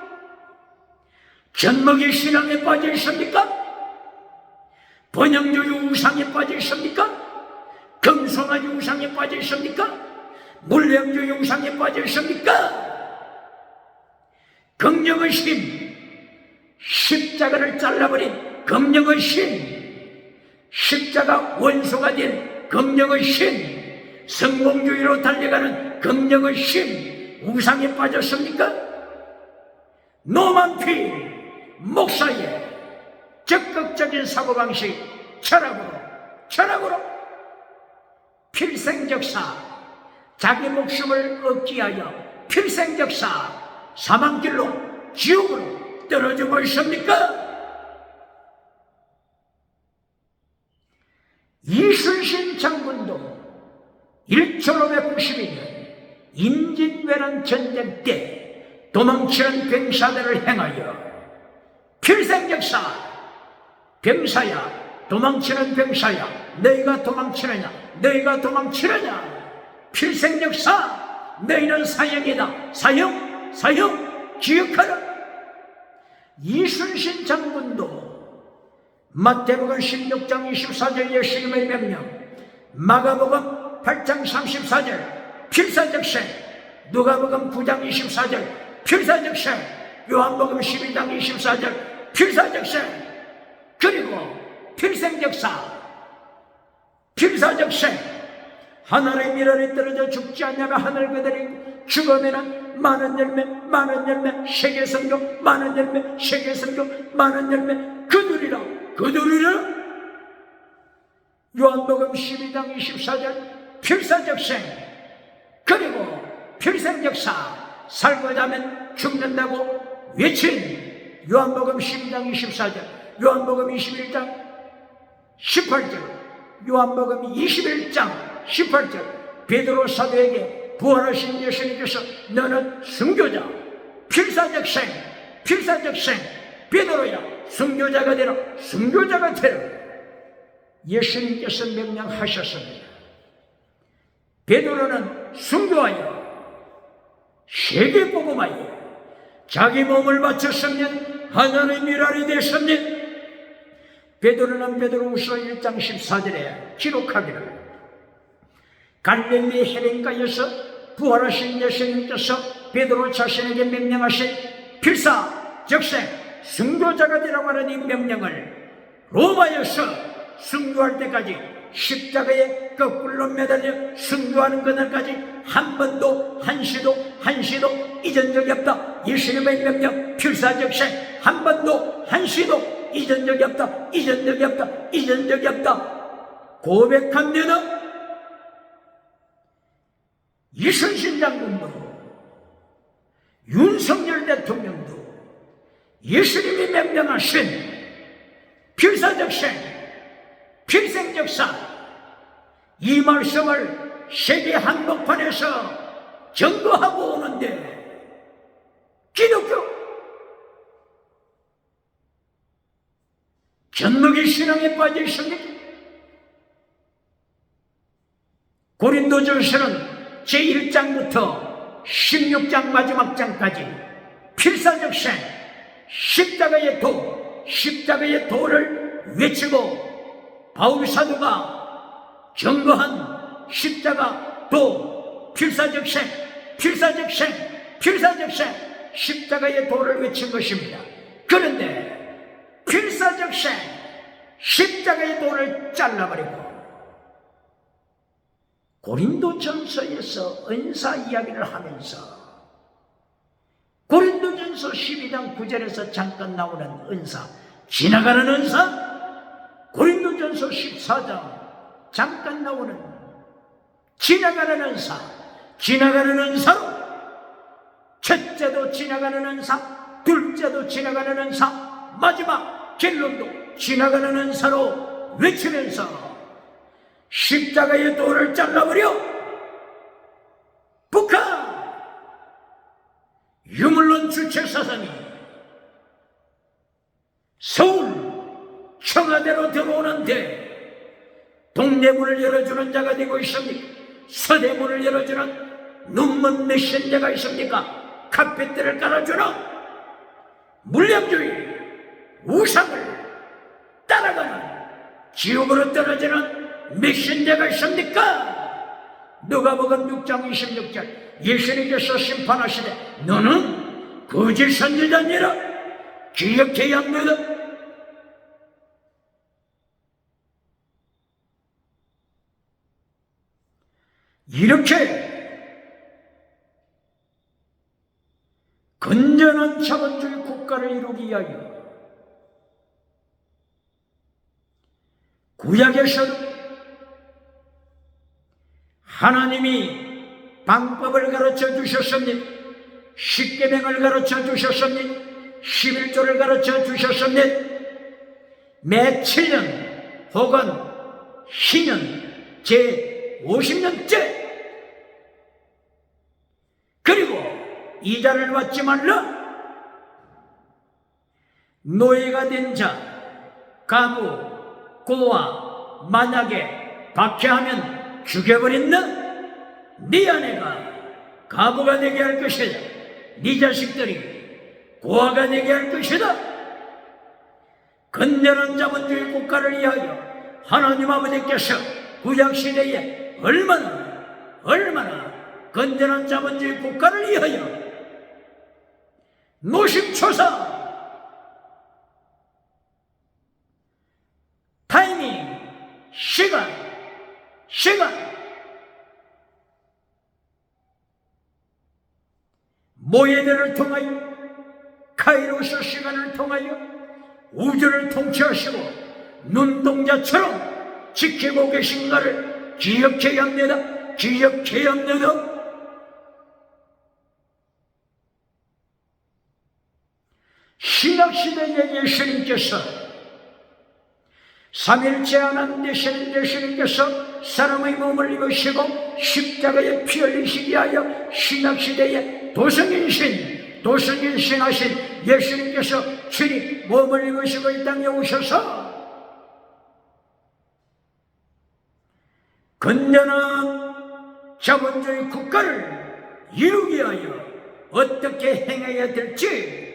S1: 젖먹이 신앙에 빠져 있습니까? 번영주의 우상에 빠져 있습니까? 금송아지 우상에 빠져 있습니까? 물량주의 우상에 빠져 있습니까? 긍정의 신, 십자가를 잘라버린 긍정의 신, 십자가 원수가 된 긍정의 신, 성공주의로 달려가는 긍정의 신, 우상에 빠졌습니까? 노만필 목사의 적극적인 사고방식, 철학으로 필생적사, 자기 목숨을 얻기 위하여 필생적사 사망길로 지옥으로 떨어지고 있습니까? 이순신 장군도 1592년 임진왜란 전쟁 때 도망치는 병사들을 향하여 필생적사, 병사야, 도망치는 병사야, 너희가 도망치느냐, 필생적사, 너희는 사형이다, 사형, 기억하라. 이순신 장군도 마태복음 16장 24절 예수님의 명령, 마가복음 8장 34절 필사적생, 누가복음 9장 24절 필사적생, 요한복음 12장 24절 필사적생, 그리고 필사적생, 하늘의 미랄이 떨어져 죽지 않냐면 하늘 그대로 죽으면은 많은 열매, 세계 성경, 많은 열매, 세계 성경, 많은 열매, 거두리라. 요한복음 12장 24절 필사적생, 그리고 필생적사, 살고자 하면 죽는다고 외친 요한복음 12장 24절, 요한복음 21장 18절, 요한복음 21장 18절, 베드로 사도에게 부활하신 예수님께서 너는 순교자, 필사적생, 베드로야, 순교자가 되라. 예수님께서 명령하셨습니다. 베드로는 순교하여 세계복음하여 자기 몸을 바쳤으면 하나님의 미랄이 됐습니다. 베드로는 베드로후서 1장 14절에 기록하기를 갈릴리 해변가에서 부활하신 예수님께서 베드로 자신에게 명령하신 필사적생 순교자가 되라고 하는 이 명령을 로마에서 순교할 때까지 십자가에 거꾸로 매달려 순교하는 그날까지 한 번도 한시도 잊은 적이 없다. 예수님의 명령 필사적생 한 번도 한시도 잊은 적이 없다. 고백합니다. 이순신 장군도 윤석열 대통령도 예수님이 명령하신 필사적생, 필생적사 이 말씀을 세계 한복판에서 전거하고 오는데 기독교 견목이 신앙에 빠져 있습니까? 고린도전서는 제1장부터 16장 마지막 장까지 필사적생, 십자가의 도, 십자가의 도를 외치고 바울 사도가 경거한 십자가 도, 필사적생, 필사적생, 필사적생, 십자가의 도를 외친 것입니다. 그런데 필사적생, 십자가의 도를 잘라버리고 고린도전서에서 은사 이야기를 하면서 고린도전서 12장 9절에서 잠깐 나오는 은사, 지나가는 은사, 고린도전서 14장 잠깐 나오는 지나가는 은사, 지나가는 은사로 첫째도 지나가는 은사, 둘째도 지나가는 은사, 마지막 결론도 지나가는 은사로 외치면서 십자가의 돌을 잘라버려 북한 유물론 주체사상이 서울 청와대로 들어오는데 동대문을 열어주는 자가 되고 있습니까? 서대문을 열어주는 눈먼 메신저가 있습니까? 카펫들을 깔아주는 물량주의 우상을 따라가는 지옥으로 떨어지는 메신저가 있습니까? 누가복음 6장 26절 예수님께서 심판하시되 너는 거짓 선지자니라 기억해야 합니다. 이렇게 건전한 자본주의 국가를 이루기 위하여 구약에서는 하나님이 방법을 가르쳐 주셨습니다. 십계명을 가르쳐 주셨습니다. 11조를 가르쳐 주셨습니다. 매 7년 혹은 희년 제 50년째 그리고 이자를 받지 말라. 노예가 된 자, 가부, 고아 만약에 박해하면 죽여버린다? 네 아내가 가부가 되게 할 것이다. 네 자식들이 고아가 되게 할 것이다. 건전한 자본주의 국가를 위하여 하나님 아버지께서 구약시대에 얼마나 건전한 자본주의 국가를 위하여 노심초사 타이밍 시간 모예들을 통하여 카이로스 시간을 통하여 우주를 통치하시고 눈동자처럼 지키고 계신가를 기억해야 합니다. 기억해야 합니다. 신약시대의 예수님께서 삼일째 하나님 되시는 예수님께서 사람의 몸을 입으시고 십자가에 피 흘리시기 위하여 신약시대에 도성인신 하신 예수님께서 친히 몸을 입으시고 이 땅에 오셔서 건전한 자본주의 국가를 이루기 위하여 어떻게 행해야 될지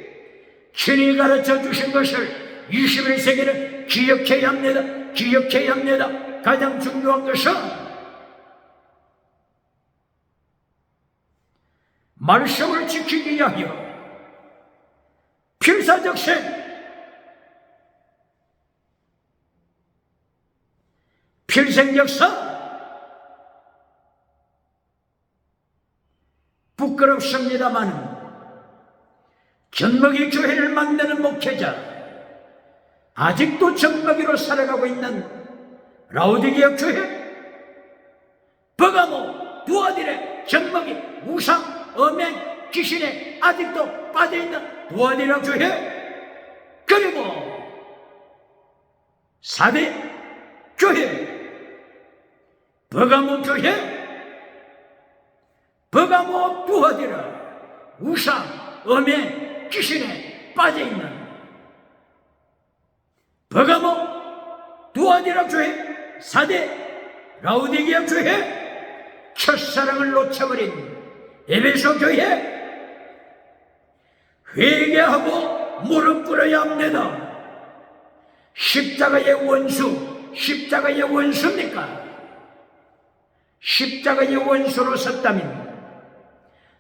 S1: 친히 가르쳐 주신 것을 21세기는 기억해야 합니다. 기억해야 합니다. 가장 중요한 것은 말씀을 지키기 위하여 필사적생, 필생적사 부끄럽습니다만 견먹이 교회를 만드는 목회자 아직도 젖먹이로 살아가고 있는 라오디게아 교회, 버가모, 두아디라 정먹이 우상, 음행, 귀신에 아직도 빠져있는 두아디라 교회, 그리고 사대 교회, 버가모 교회, 버가모 두아디라 우상, 음행, 귀신에 빠져있는 버가모 두아디라 교회, 사대 라오디게아 교회, 첫사랑을 놓쳐버린 에베소 교회, 회개하고 무릎 꿇어야 합니다. 십자가의 원수, 십자가의 원수입니까? 십자가의 원수로 섰다면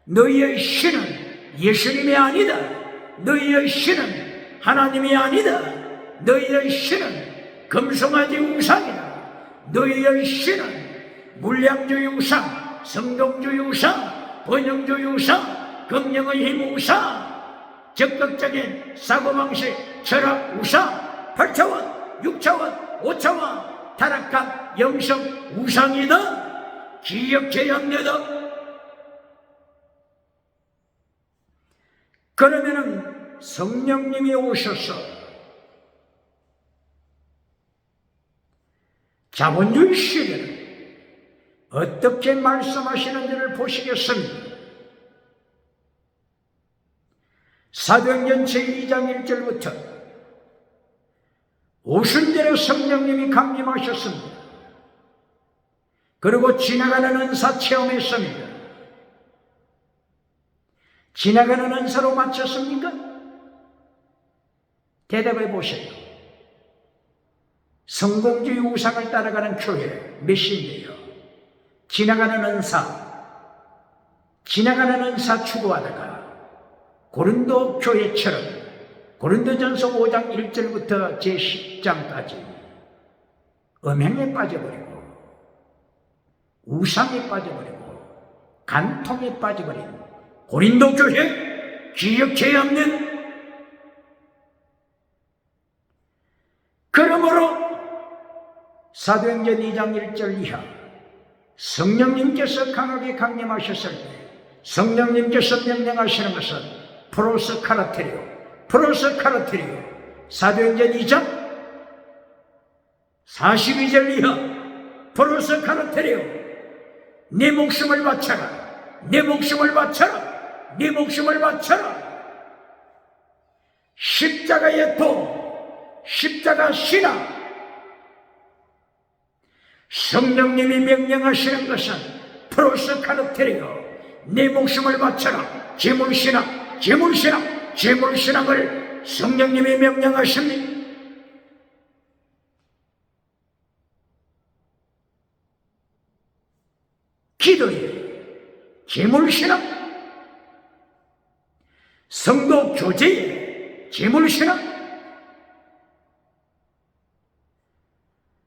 S1: 너희의 신은 예수님이 아니다. 너희의 신은 하나님이 아니다. 너희의 신은 금송아지 우상이다. 너희의 신은 물량주의 우상, 성공주의 우상, 번영주의 우상, 금령의 힘 우상, 적극적인 사고방식, 철학 우상, 8차원, 6차원, 5차원, 타락한 영성 우상이다. 기억해야 합니다. 그러면은 성령님이 오셔서 자본주의 시대는 어떻게 말씀하시는지를 보시겠습니다. 사도행전 제2장 1절부터 오순절에 성령님이 강림하셨습니다. 그리고 지나가는 은사 체험했습니다. 지나가는 은사로 마쳤습니까? 대답해 보세요. 성공주의 우상을 따라가는 교회 몇인데요? 지나가는 은사 추구하다가 고린도 교회처럼 고린도전서 5장 1절부터 제10장까지 음행에 빠져버리고 우상에 빠져버리고 간통에 빠져버린 고린도 교회 기억해야 하는. 그러므로 사도행전 2장 1절 이하 성령님께서 강하게 강림하셨을 때 성령님께서 명령하시는 것은 프로스카르테리오 사도행전 2장 42절 이하 프로스카르테리오 내 목숨을 바쳐라, 내 목숨을 바쳐라, 네 목숨을 바쳐라. 십자가의 도, 십자가 신앙. 성령님이 명령하시는 것은 프로스카르테리오 네 목숨을 바쳐라. 제물신앙, 제물신앙, 제물신앙을 성령님이 명령하십니다. 기도에 제물신앙, 성도 교제에 제물신앙,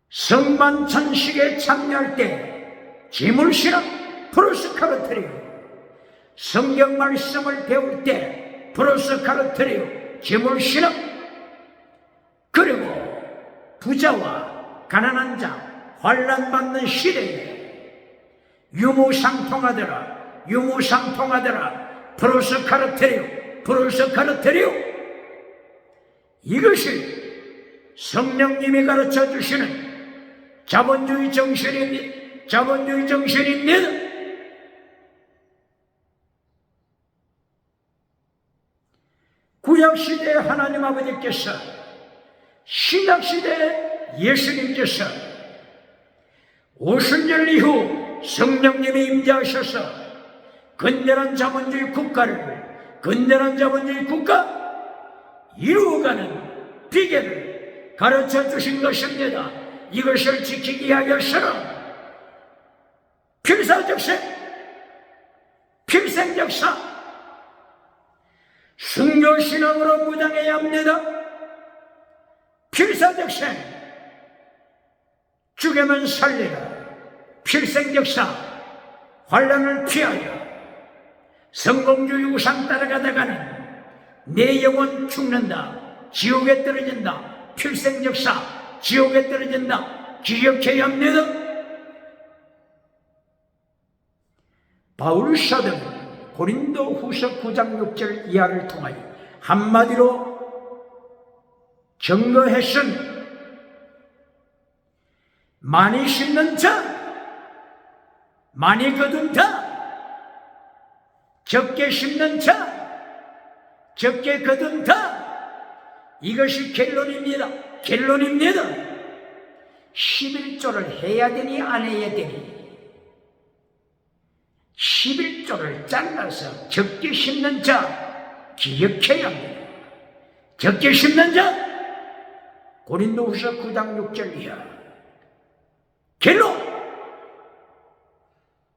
S1: 성만찬식에 참여할 때 제물신앙, 프로스카르테리오, 성경 말씀을 배울 때 프로스카르테리오, 제물신앙, 그리고 부자와 가난한 자, 환난받는 시대에 유무상통하더라, 유무상통하더라, 프로스카르테리오, 프로스카르테리오. 이것이 성령님이 가르쳐 주시는 자본주의 정신입니다. 자본주의 정신입니다. 구약시대에 하나님 아버지께서, 신약시대에 예수님께서 오순절 이후 성령님이 임재하셔서 건전한 자본주의 국가를, 건전한 자본주의 국가 이루어가는 비결을 가르쳐 주신 것입니다. 이것을 지키기 위하여서는 필사적생, 필생적사, 순교신앙으로 무장해야 합니다. 필사적생, 죽으면 살리라. 필생적사, 환난을 피하여 성공주의 우상 따라가다가는 내 영혼 죽는다, 지옥에 떨어진다. 필생적사, 지옥에 떨어진다. 기억해야 합니다. 바울 사도는 고린도 후서 9장 6절 이하를 통하여 한마디로 증거했으니 많이 심는 자, 많이 거둔 자, 적게 심는 자, 적게 거둔 자, 이것이 결론입니다. 결론입니다. 11조를 해야 되니 안 해야 되니 11조를 잘라서 적게 심는 자 기억해야 합니다. 적게 심는 자 고린도후서 9장 6절 이하 결론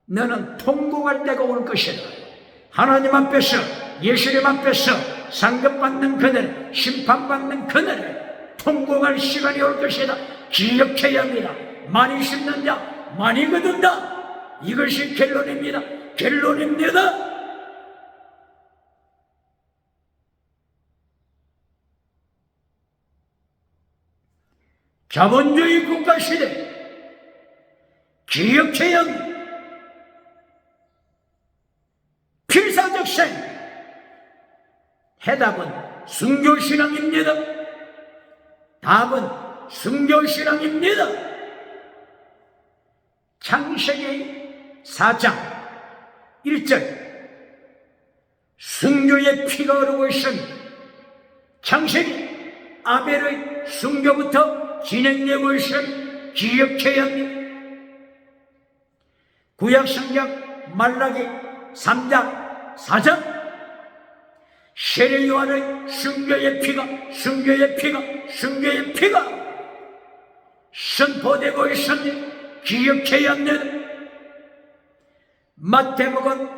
S1: 너는 통곡할 때가 올 것이다. 하나님 앞에서 예수님 앞에서 상급받는 그날 심판받는 그날에 통곡할 시간이 올 것이다. 기억해야 합니다. 많이 심는 자 많이 거둔다. 이것이 결론입니다. 결론입니다. 자본주의 국가시대 기억해야 합니다. 필사적 생 해답은 순교신앙입니다. 답은 순교신앙입니다. 창세기 4장 1절 순교의 피가 흐르고 있은 창세기 아벨의 순교부터 진행되고 있은 기억해야 합니다. 구약성경 말라기 3장 4장 세례 요한의 순교의 피가 선포되고 있습니다. 기억해야 합니다. 마태복음,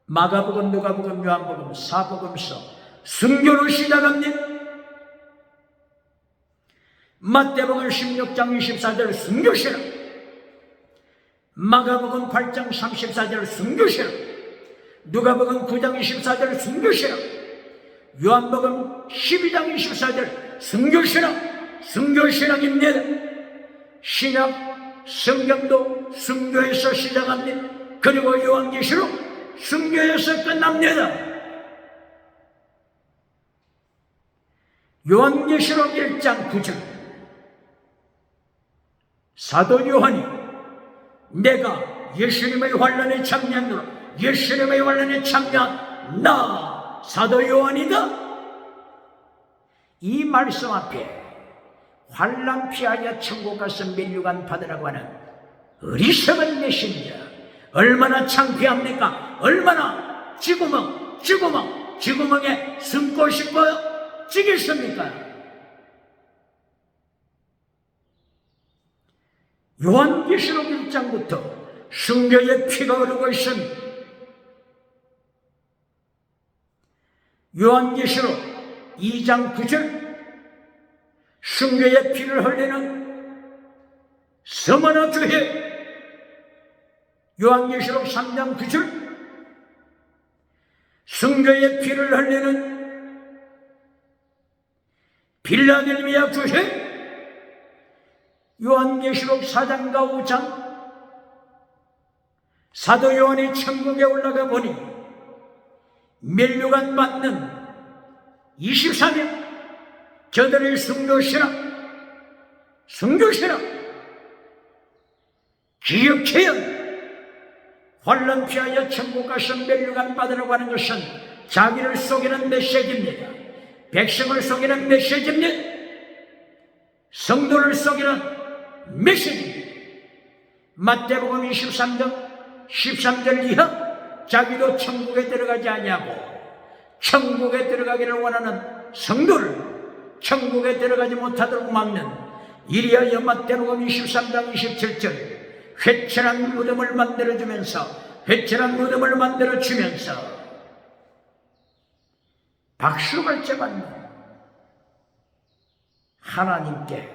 S1: 마가복음, 누가복음, 요한복음, 사복음서 순교로 시작합니다. 마태복음 16장 24절 순교신앙, 마가복음 8장 34절 순교신앙, 누가복음 9장 24절 순교신앙, 요한복음 12장 24절 순교신앙입니다. 신약 성경도 순교에서 시작합니다. 그리고 요한계시록 순교에서 끝납니다. 요한계시록 1장 9절 사도 요한이 내가 예수님의 환란에 참여한 예수님의 환란에 참여한 나 사도 요한이다. 이 말씀 앞에 환란 피하여 천국 가서 면류관 받으라고 하는 어리석은 메신저 얼마나 창피합니까? 얼마나 쥐구멍에 숨고 싶어요? 찌겠습니까? 요한계시록 1장부터 순교의 피가 흐르고 있습니다. 요한계시록 2장 9절 순교의 피를 흘리는 서머나 교회. 요한계시록 3장 9절 순교의 피를 흘리는 빌라델비아 교회. 요한계시록 4장과 5장 사도 요한이 천국에 올라가 보니 면류관 받는 24명 저들의 순교신앙 기억해야 환란 피하여 천국 가서 면류관 받으라고 하는 것은 자기를 속이는 메시지입니다. 백성을 속이는 메시지입니다. 성도를 속이는 메시지입니다. 마태복음 23장 13절 이하 자기도 천국에 들어가지 아니하고 천국에 들어가기를 원하는 성도를 천국에 들어가지 못하도록 막는 이리하여 마태복음 23장 27절 회칠한 무덤을 만들어주면서 박수갈채 받는 하나님께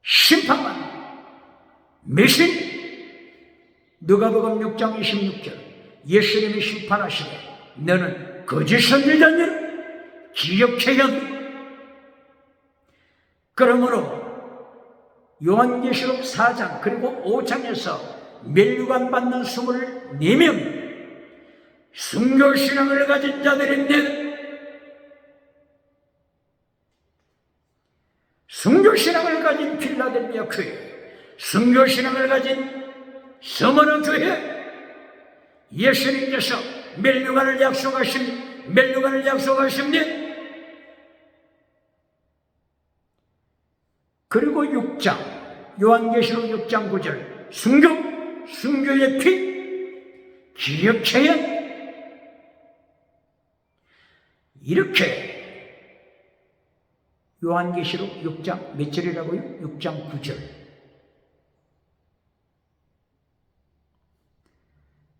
S1: 심판받는 메신. 누가복음 6장 26절 예수님이 심판하시되 너는 거짓 선지자냐? 기억해야 한다. 그러므로 요한계시록 4장 그리고 5장에서 면류관 받는 24명 순교신앙을 가진 자들인데, 순교신앙을 가진 필라델피아 교회, 순교신앙을 가진 서머너 교회, 예수님께서 면류관을 약속하십니다. 그리고 6장, 요한계시록 6장 9절, 순교의 피, 기억해야 해. 이렇게 요한계시록 6장 몇 절이라고요? 6장 9절.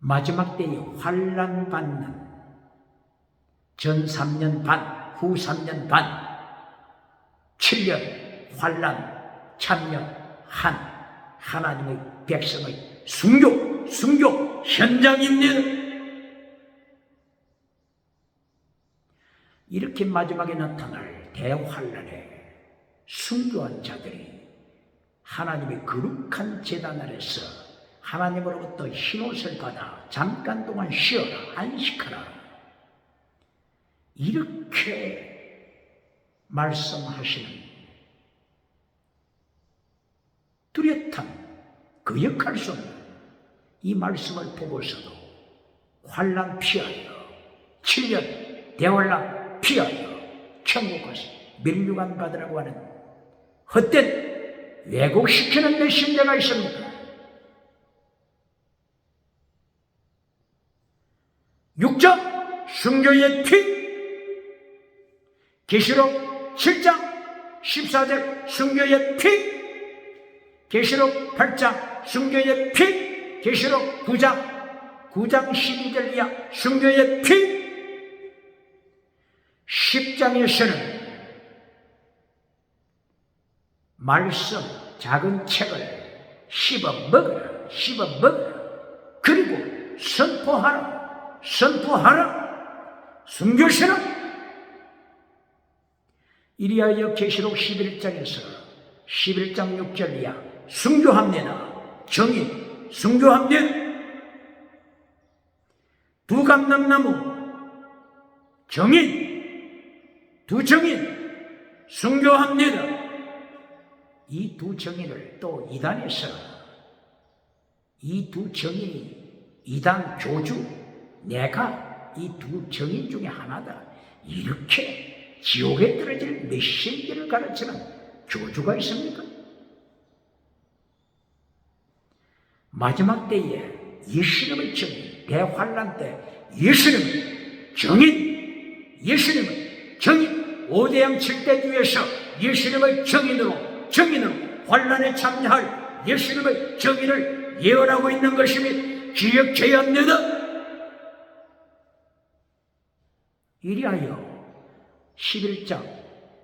S1: 마지막 때에 환난 받는 전 3년 반, 후 3년 반, 7년 환난 참여한 하나님의 백성의 순교 현장입니다. 이렇게 마지막에 나타날 대환란에 순교한 자들이 하나님의 거룩한 제단 아래서 하나님으로부터 흰옷을 받아 잠깐 동안 쉬어라, 안식하라, 이렇게 말씀하시는 뚜렷한 그 역할 속에 이 말씀을 보고서도 환난 피하여 7년 대환란 피하여 천국 가서 면류관 받으라고 하는 헛된 왜곡시키는 메신저가 있습니까? 6장 순교의 피, 계시록 7장 14절 순교의 피, 계시록 8장 순교의 피, 계시록 9장 12절 이하 순교의 피, 10장에서는 말씀 작은 책을 씹어 먹으라, 그리고 선포하라, 순교신앙. 이리하여 계시록 11장에서 11장 6절 이하 순교합니다. 정인 순교합니다. 두 감람나무 정인, 두 정인 순교합니다. 이 두 정인을 또 이단에서 이 두 정인이 이단 교주, 내가 이 두 정인 중에 하나다, 이렇게 지옥에 떨어질 메신저를 가르치는 교주가 있습니까? 마지막 때에 예수님의 정인, 대환란 때 예수님은 정인, 5대양 7대주에서 예수님의 정인으로 환란에 참여할 예수님의 정인을 예언하고 있는 것임이 기억해야 합니다. 이리하여 11장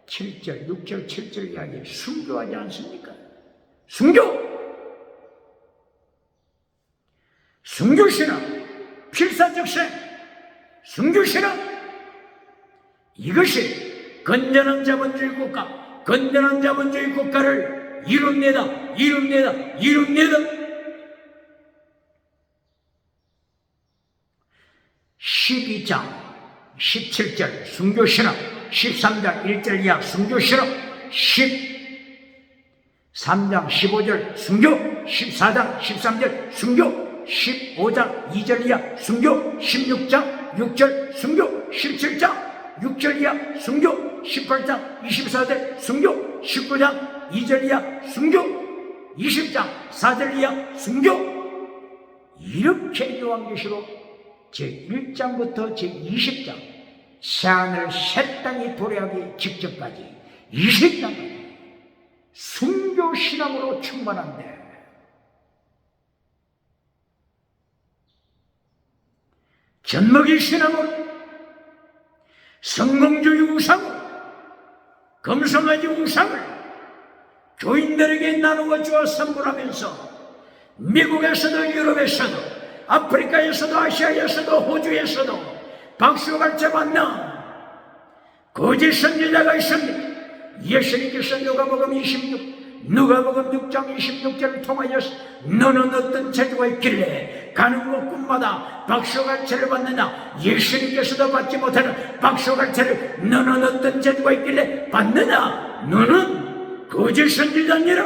S1: 7절, 6절, 7절 이야기에 순교하지 않습니까? 순교신앙, 필사적생, 순교신앙, 이것이 건전한 자본주의 국가를 이룹니다. 12장 17절 순교신앙, 13장 1절 이하 순교신앙, 13장 15절 순교, 14장 13절 순교, 15장 2절 이하 순교, 16장 6절 순교, 17장 6절 이하 순교, 18장 24절 순교, 19장 2절 이하 순교, 20장 4절 이하 순교. 이렇게 요한계시록 제1장부터 제20장 새하늘 새 땅이 도래하기 직전까지 20장까지 순교신앙으로 충만한데, 젖먹이 신앙으로, 성공주의 우상으로, 금성아지 우상을 교인들에게 나누어 주어 선물하면서 미국에서도 유럽에서도 아프리카에서도 아시아에서도 호주에서도 박수갈채 받는 거짓 선지자가 있습니다. 예수님께서 누가복음 26, 누가복음 6장 26절을 통하여 너는 어떤 재주가 있길래 가는 곳곳마다 박수갈채를 받느냐? 예수님께서도 받지 못하는 박수갈채를 너는 어떤 재주가 있길래 받느냐? 너는 거짓 선지자니라.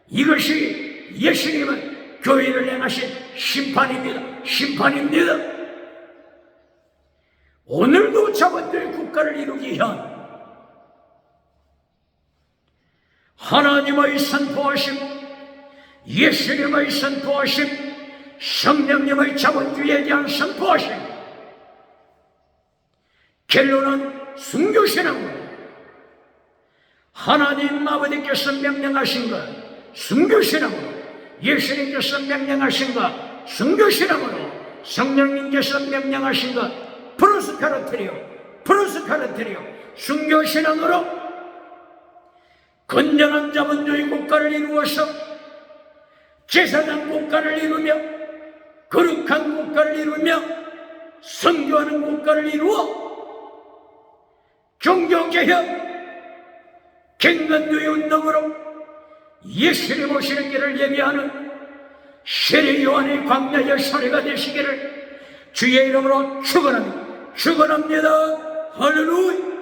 S1: 이것이 예수님은 교회를 행하신 심판입니다. 심판입니다. 오늘도 자본주의 국가를 이루기 위한 하나님의 선포하심, 예수님의 선포하심, 성령님의 자본주의에 대한 선포하심, 결론은 순교신앙으로 하나님 아버지께서 명령하신 것 순교신앙으로, 예수님께서 명령하신 것 순교신앙으로, 성령님께서 명령하신 것 프로스카르테리오 순교신앙으로 건전한 자본주의 국가를 이루어서 제사장 국가를 이루며 거룩한 국가를 이루며 선교하는 국가를 이루어 종교개혁 갱단주의 운동으로 예수님 오시는 길을 예비하는 세례 요한의 광야의 사례가 되시기를 주의 이름으로 축원합니다. 할렐루야.